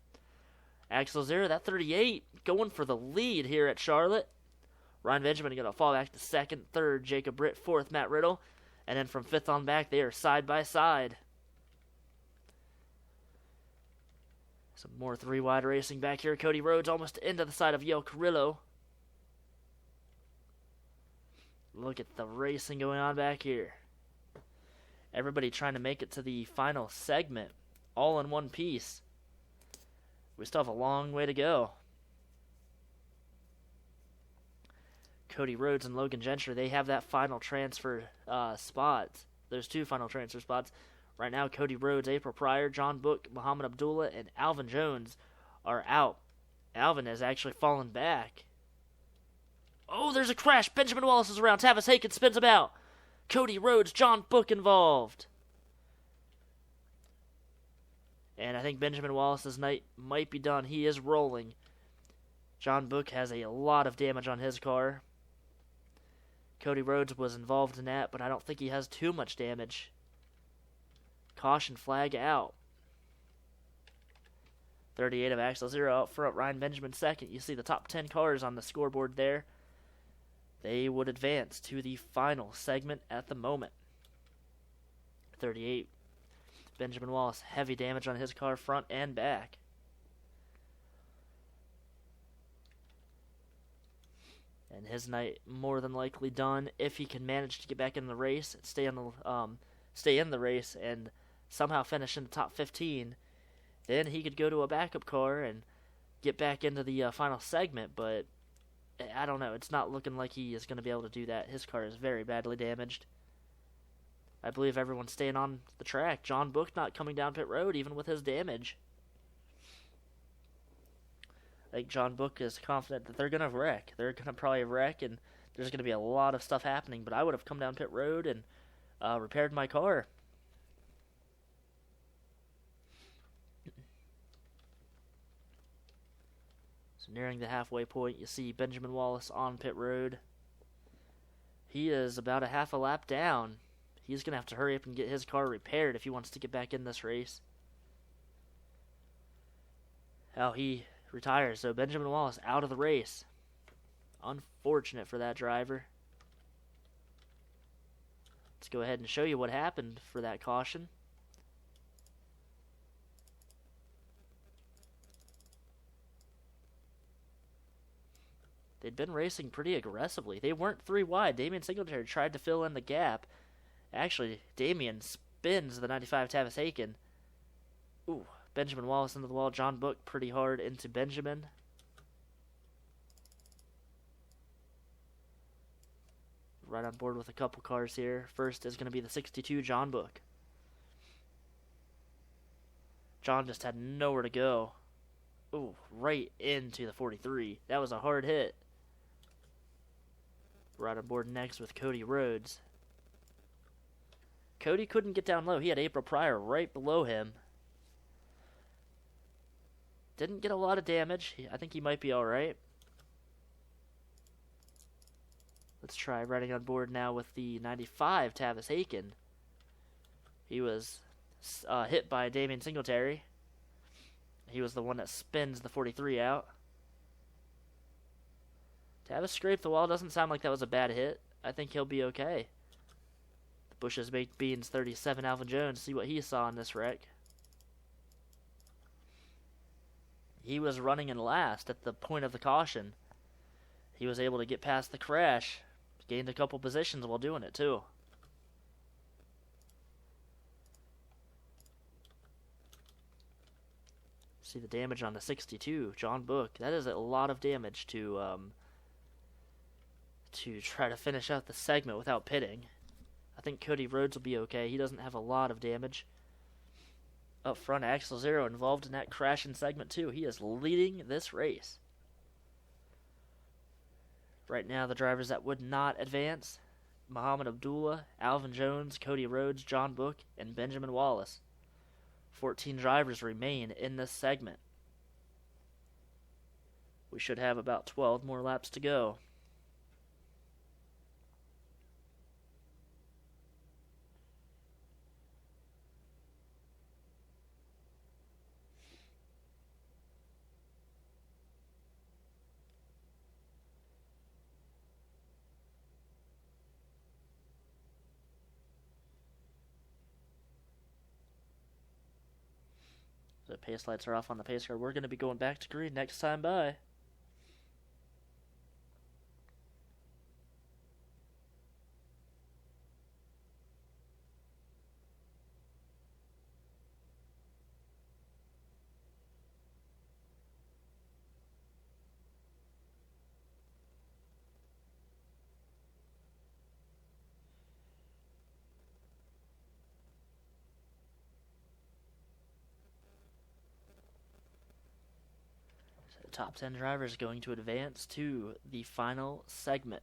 Axel Zero, that 38, going for the lead here at Charlotte. Ryan Benjamin going to fall back to second, third, Jacob Britt, fourth, Matt Riddle. And then from fifth on back, they are side by side. Some more 3 wide racing back here. Cody Rhodes almost into the side of Yale Carrillo. Look at the racing going on back here. Everybody trying to make it to the final segment, all in one piece. We still have a long way to go. Cody Rhodes and Logan Gentry, they have that final transfer spots. There's 2 final transfer spots. Right now, Cody Rhodes, April Pryor, John Book, Muhammad Abdullah, and Alvin Jones are out. Alvin has actually fallen back. Oh, there's a crash. Benjamin Wallace is around. Tavis Haken spins him out. Cody Rhodes, John Book involved. And I think Benjamin Wallace's night might be done. He is rolling. John Book has a lot of damage on his car. Cody Rhodes was involved in that, but I don't think he has too much damage. Caution flag out. 38 of Axel Zero out front. Ryan Benjamin second. You see the top 10 cars on the scoreboard there. They would advance to the final segment at the moment. 38. Benjamin Wallace, heavy damage on his car front and back. And his night more than likely done if he can manage to get back in the race, stay in the race, and somehow finish in the top 15. Then he could go to a backup car and get back into the final segment. But I don't know. It's not looking like he is going to be able to do that. His car is very badly damaged. I believe everyone's staying on the track. John Book not coming down pit road even with his damage. I think John Book is confident that they're going to wreck. They're going to probably wreck, and there's going to be a lot of stuff happening. But I would have come down pit road and repaired my car. So nearing the halfway point, you see Benjamin Wallace on pit road. He is about a half a lap down. He's going to have to hurry up and get his car repaired if he wants to get back in this race. How he retires. So Benjamin Wallace out of the race. Unfortunate for that driver. Let's go ahead and show you what happened for that caution. They'd been racing pretty aggressively. They weren't 3 wide. Damian Singletary tried to fill in the gap. Actually, Damian spins the 95 Tavis Aiken. Ooh, Benjamin Wallace into the wall. John Book pretty hard into Benjamin. Right on board with a couple cars here. First is going to be the 62 John Book. John just had nowhere to go. Ooh, right into the 43. That was a hard hit. Right on board next with Cody Rhodes. Cody couldn't get down low. He had April Pryor right below him. Didn't get a lot of damage. I think he might be alright. Let's try riding on board now with the 95 Tavis Aiken. He was hit by Damian Singletary. He was the one that spins the 43 out. Tavis scraped the wall. Doesn't sound like that was a bad hit. I think he'll be okay. The Bush's Baked Beans 37 Alvin Jones. See what he saw in this wreck. He was running in last at the point of the caution. He was able to get past the crash. Gained a couple positions while doing it too. See the damage on the 62 John Book. That is a lot of damage to try to finish out the segment without pitting. I think Cody Rhodes will be okay. He doesn't have a lot of damage. Up front, Axel Zero involved in that crash in segment 2. He is leading this race. Right now, the drivers that would not advance: Muhammad Abdullah, Alvin Jones, Cody Rhodes, John Book, and Benjamin Wallace. 14 drivers remain in this segment. We should have about 12 more laps to go. The pace lights are off on the pace car. We're going to be going back to green next time by. Top 10 drivers going to advance to the final segment.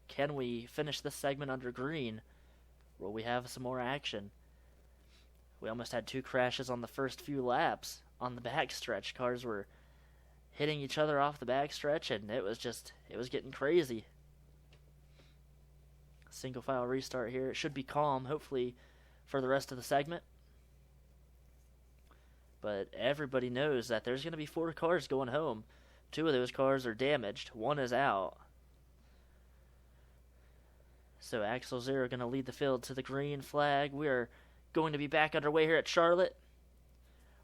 Can we finish this segment under green? Will we have some more action? We almost had 2 crashes on the first few laps. On the backstretch, cars were hitting each other off the backstretch, and it was getting crazy. Single file restart here. It should be calm, hopefully, for the rest of the segment. But everybody knows that there's going to be 4 cars going home. 2 of those cars are damaged. 1 is out. So Axel Zero going to lead the field to the green flag. We are going to be back underway here at Charlotte.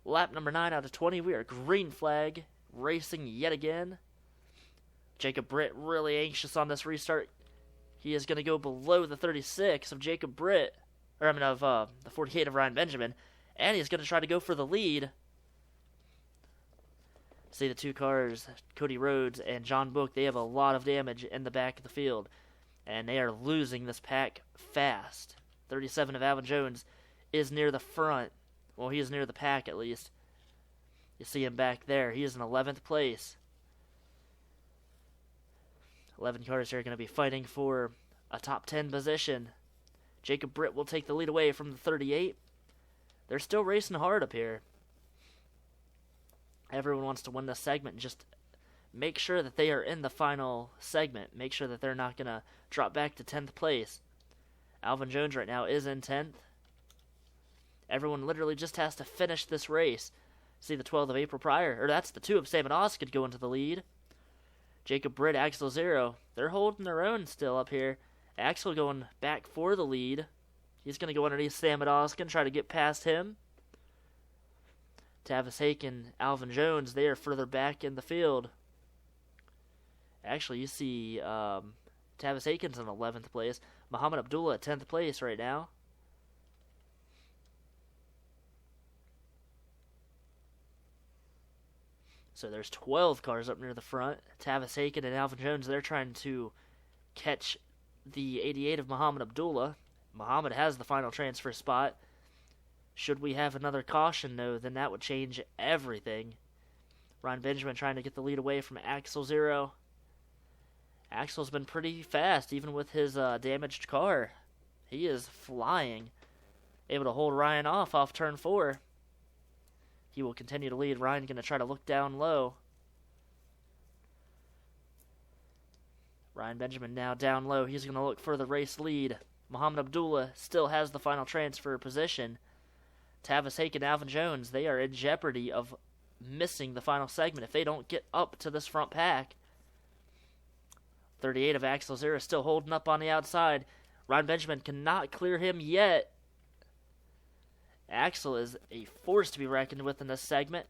Lap number 9 out of 20. We are green flag racing yet again. Jacob Britt really anxious on this restart. He is going to go below the 36 of Jacob Britt. Of the 48 of Ryan Benjamin. And he's going to try to go for the lead. See the 2 cars, Cody Rhodes and John Book, they have a lot of damage in the back of the field. And they are losing this pack fast. 37 of Alvin Jones is near the front. Well, he is near the pack at least. You see him back there. He is in 11th place. 11 cars here are going to be fighting for a top 10 position. Jacob Britt will take the lead away from the 38. They're still racing hard up here. Everyone wants to win this segment and just make sure that they are in the final segment. Make sure that they're not going to drop back to 10th place. Alvin Jones right now is in 10th. Everyone literally just has to finish this race. See the 12th of April Pryor, or that's the 2 of Sam and Osgood go into the lead. Jacob Britt, Axel Zero, they're holding their own still up here. Axel going back for the lead. He's going to go underneath Sam and Osgood and try to get past him. Tavis Hake and Alvin Jones, they are further back in the field. Actually, you see Tavis Aiken's in 11th place. Muhammad Abdullah at 10th place right now. So there's 12 cars up near the front. Tavis Aiken and Alvin Jones, they're trying to catch the 88 of Muhammad Abdullah. Muhammad has the final transfer spot. Should we have another caution, though, then that would change everything. Ryan Benjamin trying to get the lead away from Axel Zero. Axel's been pretty fast, even with his damaged car. He is flying. Able to hold Ryan off turn 4. He will continue to lead. Ryan going to try to look down low. Ryan Benjamin now down low. He's going to look for the race lead. Muhammad Abdullah still has the final transfer position. Tavis Hake and Alvin Jones, they are in jeopardy of missing the final segment if they don't get up to this front pack. 38 of Axel Zero still holding up on the outside. Ryan Benjamin cannot clear him yet. Axel is a force to be reckoned with in this segment.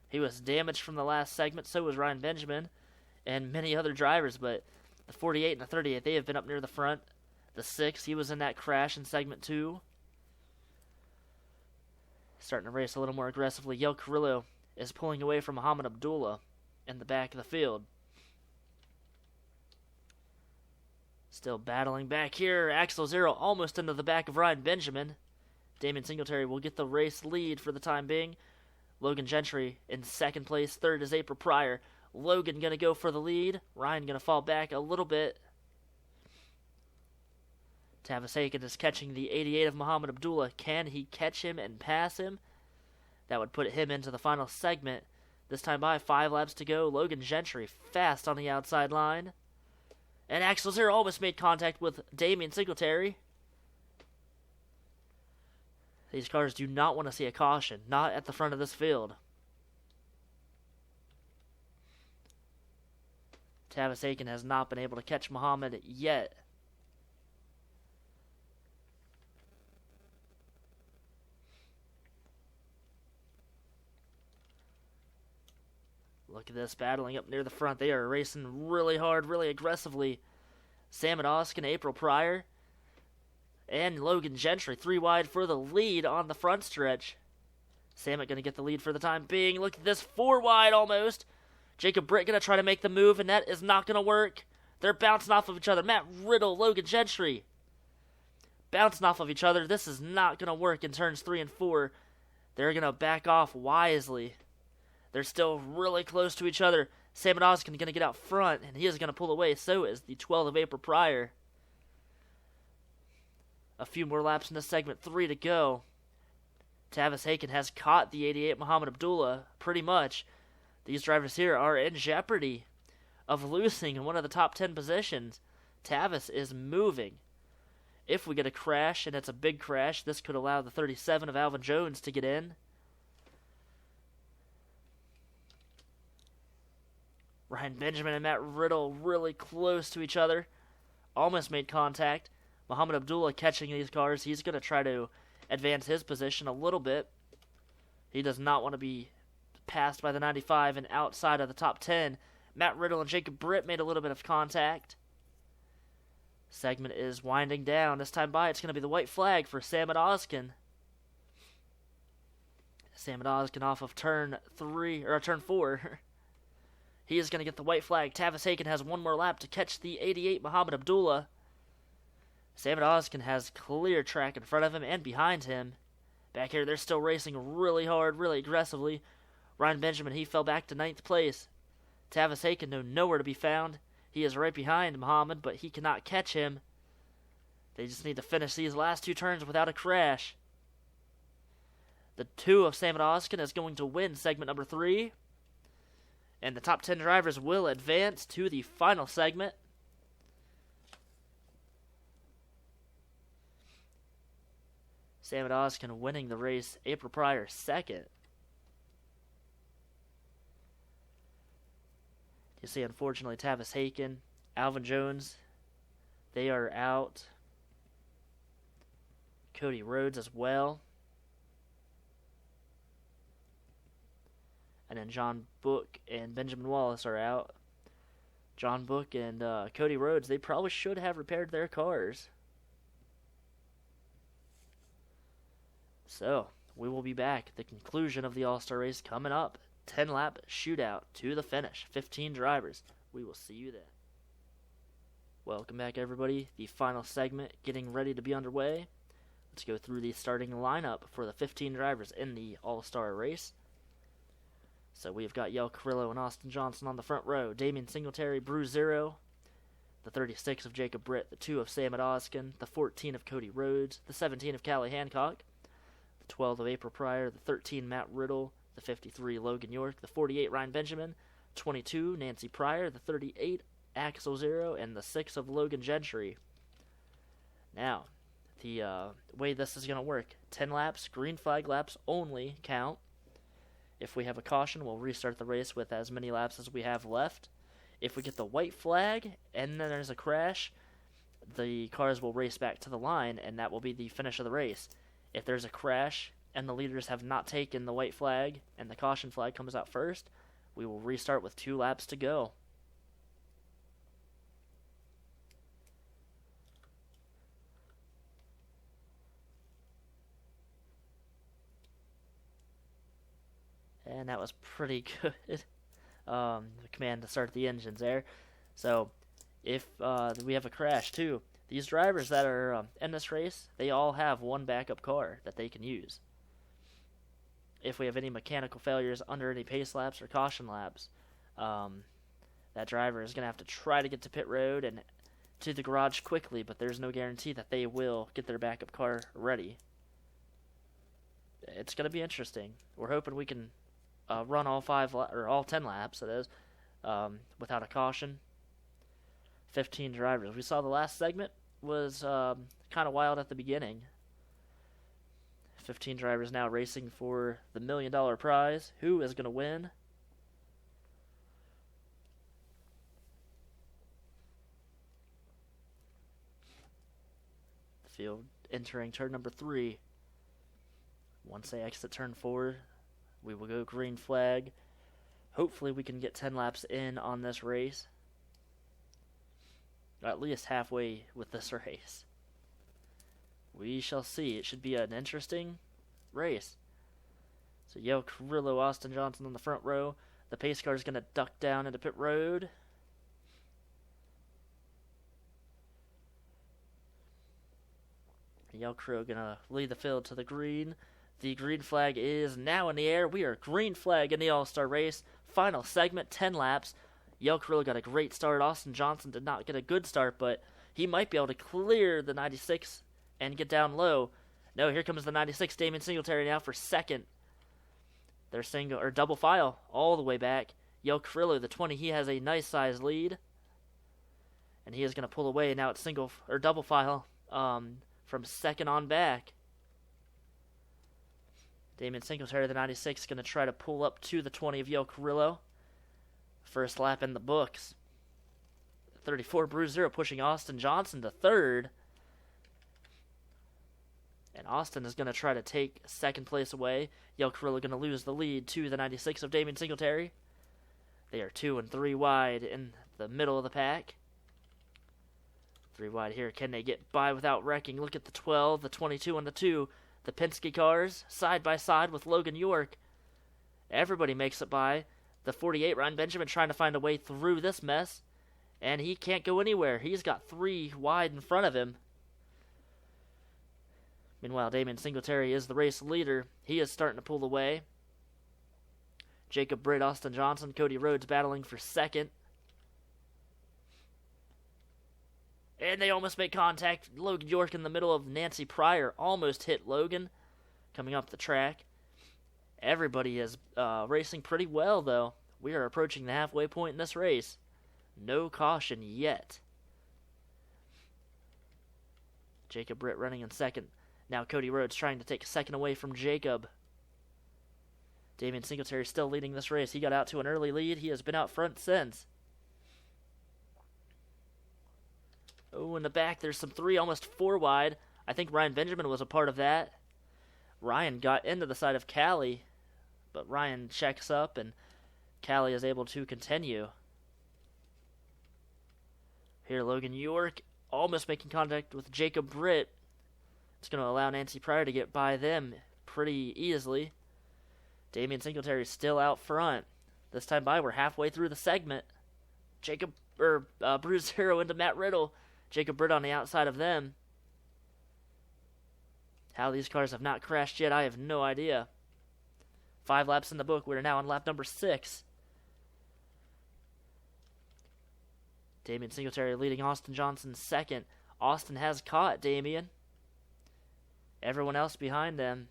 He was damaged from the last segment, so was Ryan Benjamin and many other drivers, but the 48 and the 38, they have been up near the front. The 6, he was in that crash in segment 2. Starting to race a little more aggressively. Yel Carrillo is pulling away from Muhammad Abdullah in the back of the field. Still battling back here. Axel Zero almost into the back of Ryan Benjamin. Damon Singletary will get the race lead for the time being. Logan Gentry in 2nd place. 3rd is April Pryor. Logan going to go for the lead. Ryan going to fall back a little bit. Tavis Aiken is catching the 88 of Muhammad Abdullah. Can he catch him and pass him? That would put him into the final segment. This time by 5 laps to go. Logan Gentry fast on the outside line. And Axel Zero almost made contact with Damian Singletary. These cars do not want to see a caution. Not at the front of this field. Tavis Aiken has not been able to catch Muhammad yet. Look at this, battling up near the front. They are racing really hard, really aggressively. Sam and Oskin, April Pryor, and Logan Gentry, 3 wide for the lead on the front stretch. Samet going to get the lead for the time being. Look at this, 4 wide almost. Jacob Britt going to try to make the move, and that is not going to work. They're bouncing off of each other. Matt Riddle, Logan Gentry, bouncing off of each other. This is not going to work in turns 3 and 4. They're going to back off wisely. They're still really close to each other. Sam and Oskin going to get out front, and he is going to pull away. So is the 12th of April Pryor. A few more laps in this segment, 3 to go. Tavis Aiken has caught the 88 Muhammad Abdullah, pretty much. These drivers here are in jeopardy of losing one of the top 10 positions. Tavis is moving. If we get a crash, and it's a big crash, this could allow the 37 of Alvin Jones to get in. Ryan Benjamin and Matt Riddle really close to each other. Almost made contact. Muhammad Abdullah catching these cars. He's going to try to advance his position a little bit. He does not want to be passed by the 95 and outside of the top 10. Matt Riddle and Jacob Britt made a little bit of contact. Segment is winding down. This time by, it's going to be the white flag for Samad Ozkin. Samad Ozkin off of turn 4. He is going to get the white flag. Tavis Haken has one more lap to catch the 88 Muhammad Abdullah. Samad Ozkin has clear track in front of him and behind him. Back here, they're still racing really hard, really aggressively. Ryan Benjamin, he fell back to 9th place. Tavis Haken, nowhere to be found. He is right behind Muhammad, but he cannot catch him. They just need to finish these last 2 turns without a crash. The 2 of Samad Ozkin is going to win segment number 3. And the top 10 drivers will advance to the final segment. Samad Ozkin winning the race April prior 2nd. You see, unfortunately, Tavis Haken, Alvin Jones, they are out. Cody Rhodes as well. And then John Book and Benjamin Wallace are out. John Book and Cody Rhodes, they probably should have repaired their cars. So, we will be back at the conclusion of the All-Star Race coming up. 10-lap shootout to the finish. 15 drivers. We will see you then. Welcome back, everybody. The final segment getting ready to be underway. Let's go through the starting lineup for the 15 drivers in the All-Star Race. So we've got Yel Carrillo and Austin Johnson on the front row. Damian Singletary, Brew Zero. The 36 of Jacob Britt. The 2 of Samad Ozkin. The 14 of Cody Rhodes. The 17 of Callie Hancock. The 12 of April Pryor. The 13 Matt Riddle. The 53 Logan York. The 48 Ryan Benjamin. 22 Nancy Pryor. The 38 Axel Zero. And the 6 of Logan Gentry. Now, the way this is going to work. 10 laps, green flag laps only count. If we have a caution, we'll restart the race with as many laps as we have left. If we get the white flag and then there's a crash, the cars will race back to the line, and that will be the finish of the race. If there's a crash and the leaders have not taken the white flag and the caution flag comes out first, we will restart with 2 laps to go. And that was pretty good. The command to start the engines there. So, if we have a crash too, these drivers that are in this race, they all have one backup car that they can use. If we have any mechanical failures under any pace laps or caution laps, that driver is going to have to try to get to pit road and to the garage quickly, but there's no guarantee that they will get their backup car ready. It's going to be interesting. We're hoping we can run all 10 laps, that is, without a caution. 15 drivers. We saw the last segment was kind of wild at the beginning. 15 drivers now racing for the $1 million prize. Who is going to win? The field entering turn number 3. Once they exit turn 4, we will go green flag. Hopefully we can get 10 laps in on this race. At least halfway with this race. We shall see. It should be an interesting race. So Yo Carrillo, Austin Johnson on the front row. The pace car is going to duck down into pit road. Yo Carrillo going to lead the field to the green. The green flag is now in the air. We are green flag in the All-Star Race. Final segment, 10 laps. Yel Carrillo got a great start. Austin Johnson did not get a good start, but he might be able to clear the 96 and get down low. No, here comes the 96, Damian Singletary now for second. They're single or double file all the way back. Yo Carrillo, the 20, he has a nice size lead. And he is going to pull away. Now it's single or double file from second on back. Damien Singletary, the 96, is going to try to pull up to the 20 of Yo Carrillo. First lap in the books. 34 Bruce Zero pushing Austin Johnson to third. And Austin is going to try to take second place away. Yo Carrillo going to lose the lead to the 96 of Damien Singletary. They are 2 and 3 wide in the middle of the pack. 3 wide here. Can they get by without wrecking? Look at the 12, the 22, and the 2. The Penske cars side by side with Logan York. Everybody makes it by. The 48, Ryan Benjamin, trying to find a way through this mess. And he can't go anywhere. He's got 3 wide in front of him. Meanwhile, Damien Singletary is the race leader. He is starting to pull away. Jacob Britt, Austin Johnson, Cody Rhodes battling for second. And they almost make contact. Logan York in the middle of Nancy Pryor almost hit Logan coming up the track. Everybody is racing pretty well, though. We are approaching the halfway point in this race. No caution yet. Jacob Britt running in second. Now Cody Rhodes trying to take a second away from Jacob. Damien Singletary still leading this race. He got out to an early lead. He has been out front since. Oh, in the back, there's some 3, almost 4 wide. I think Ryan Benjamin was a part of that. Ryan got into the side of Callie, but Ryan checks up, and Callie is able to continue. Here, Logan York almost making contact with Jacob Britt. It's going to allow Nancy Pryor to get by them pretty easily. Damien Singletary is still out front. This time by, we're halfway through the segment. Bruce Zero into Matt Riddle. Jacob Britt on the outside of them. How these cars have not crashed yet, I have no idea. 5 laps in the book. We're now on lap number 6. Damien Singletary leading Austin Johnson second. Austin has caught Damien. Everyone else behind them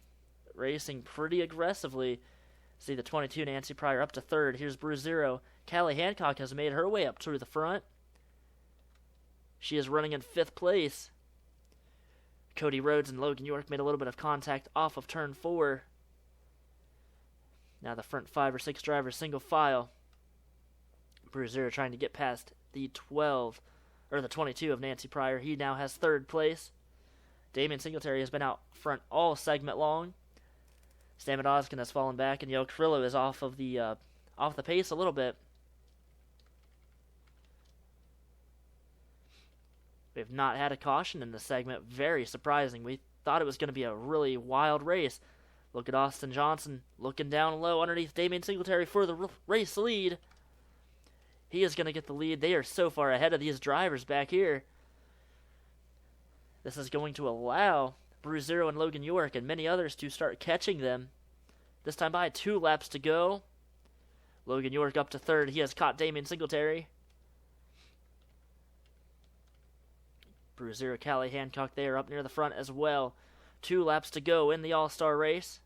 racing pretty aggressively. See the 22, Nancy Pryor, up to third. Here's Bruce Zero. Callie Hancock has made her way up to the front. She is running in 5th place. Cody Rhodes and Logan York made a little bit of contact off of turn 4. Now the front 5 or 6 drivers single file. Bruce Zero trying to get past the 22 of Nancy Pryor. He now has 3rd place. Damien Singletary has been out front all segment long. Stammet Oskin has fallen back, and Yo Carrillo is off the pace a little bit. We have not had a caution in this segment. Very surprising. We thought it was going to be a really wild race. Look at Austin Johnson looking down low underneath Damien Singletary for the race lead. He is going to get the lead. They are so far ahead of these drivers back here. This is going to allow Bruce Zero and Logan York and many others to start catching them. This time by 2 laps to go. Logan York up to third. He has caught Damien Singletary. Bruce Zero, Callie Hancock, they are up near the front as well. 2 laps to go in the All-Star race.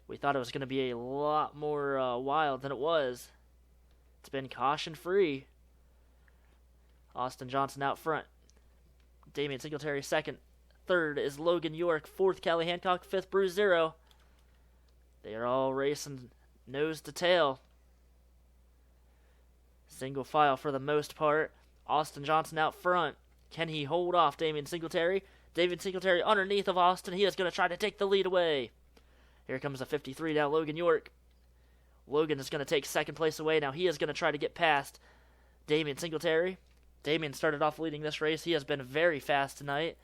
We thought it was going to be a lot more wild than it was. It's been caution-free. Austin Johnson out front. Damien Singletary second. Third is Logan York. 4th, Callie Hancock. 5th, Bruce Zero. They are all racing nose to tail. Single file for the most part. Austin Johnson out front. Can he hold off Damien Singletary? Damien Singletary underneath of Austin. He is going to try to take the lead away. Here comes a 53 now, Logan York. Logan is going to take second place away. Now he is going to try to get past Damien Singletary. Damien started off leading this race. He has been very fast tonight.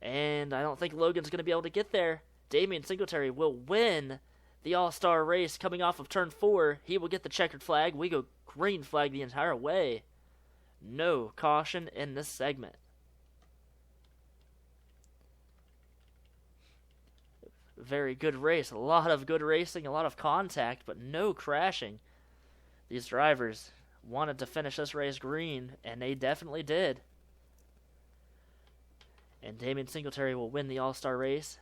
And I don't think Logan's going to be able to get there. Damien Singletary will win the All-Star race coming off of turn 4. He will get the checkered flag. We go green flag the entire way. No caution in this segment. Very good race. A lot of good racing, a lot of contact, but no crashing. These drivers wanted to finish this race green, and they definitely did. And Damien Singletary will win the All-Star race.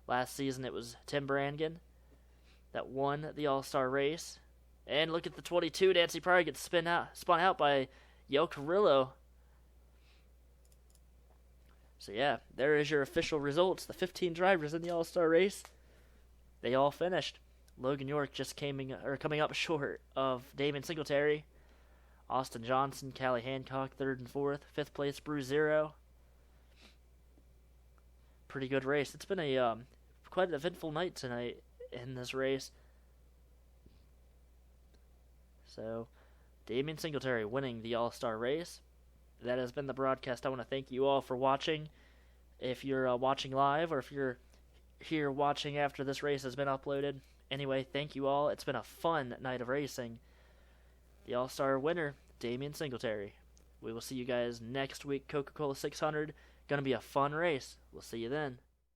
Last season it was Tim Brannigan that won the All-Star race. And look at the 22. Nancy Pryor gets spun out by Yo Carrillo. So yeah, there is your official results. The 15 drivers in the All-Star race, they all finished. Logan York just coming up short of Damon Singletary. Austin Johnson, Callie Hancock, 3rd and 4th. 5th place, Brew Zero. Pretty good race. It's been a quite an eventful night tonight in this race. So, Damon Singletary winning the All-Star race. That has been the broadcast. I want to thank you all for watching. If you're watching live or if you're here watching after this race has been uploaded. Anyway, thank you all. It's been a fun night of racing. The All-Star winner, Damon Singletary. We will see you guys next week. Coca-Cola 600. Going to be a fun race. We'll see you then.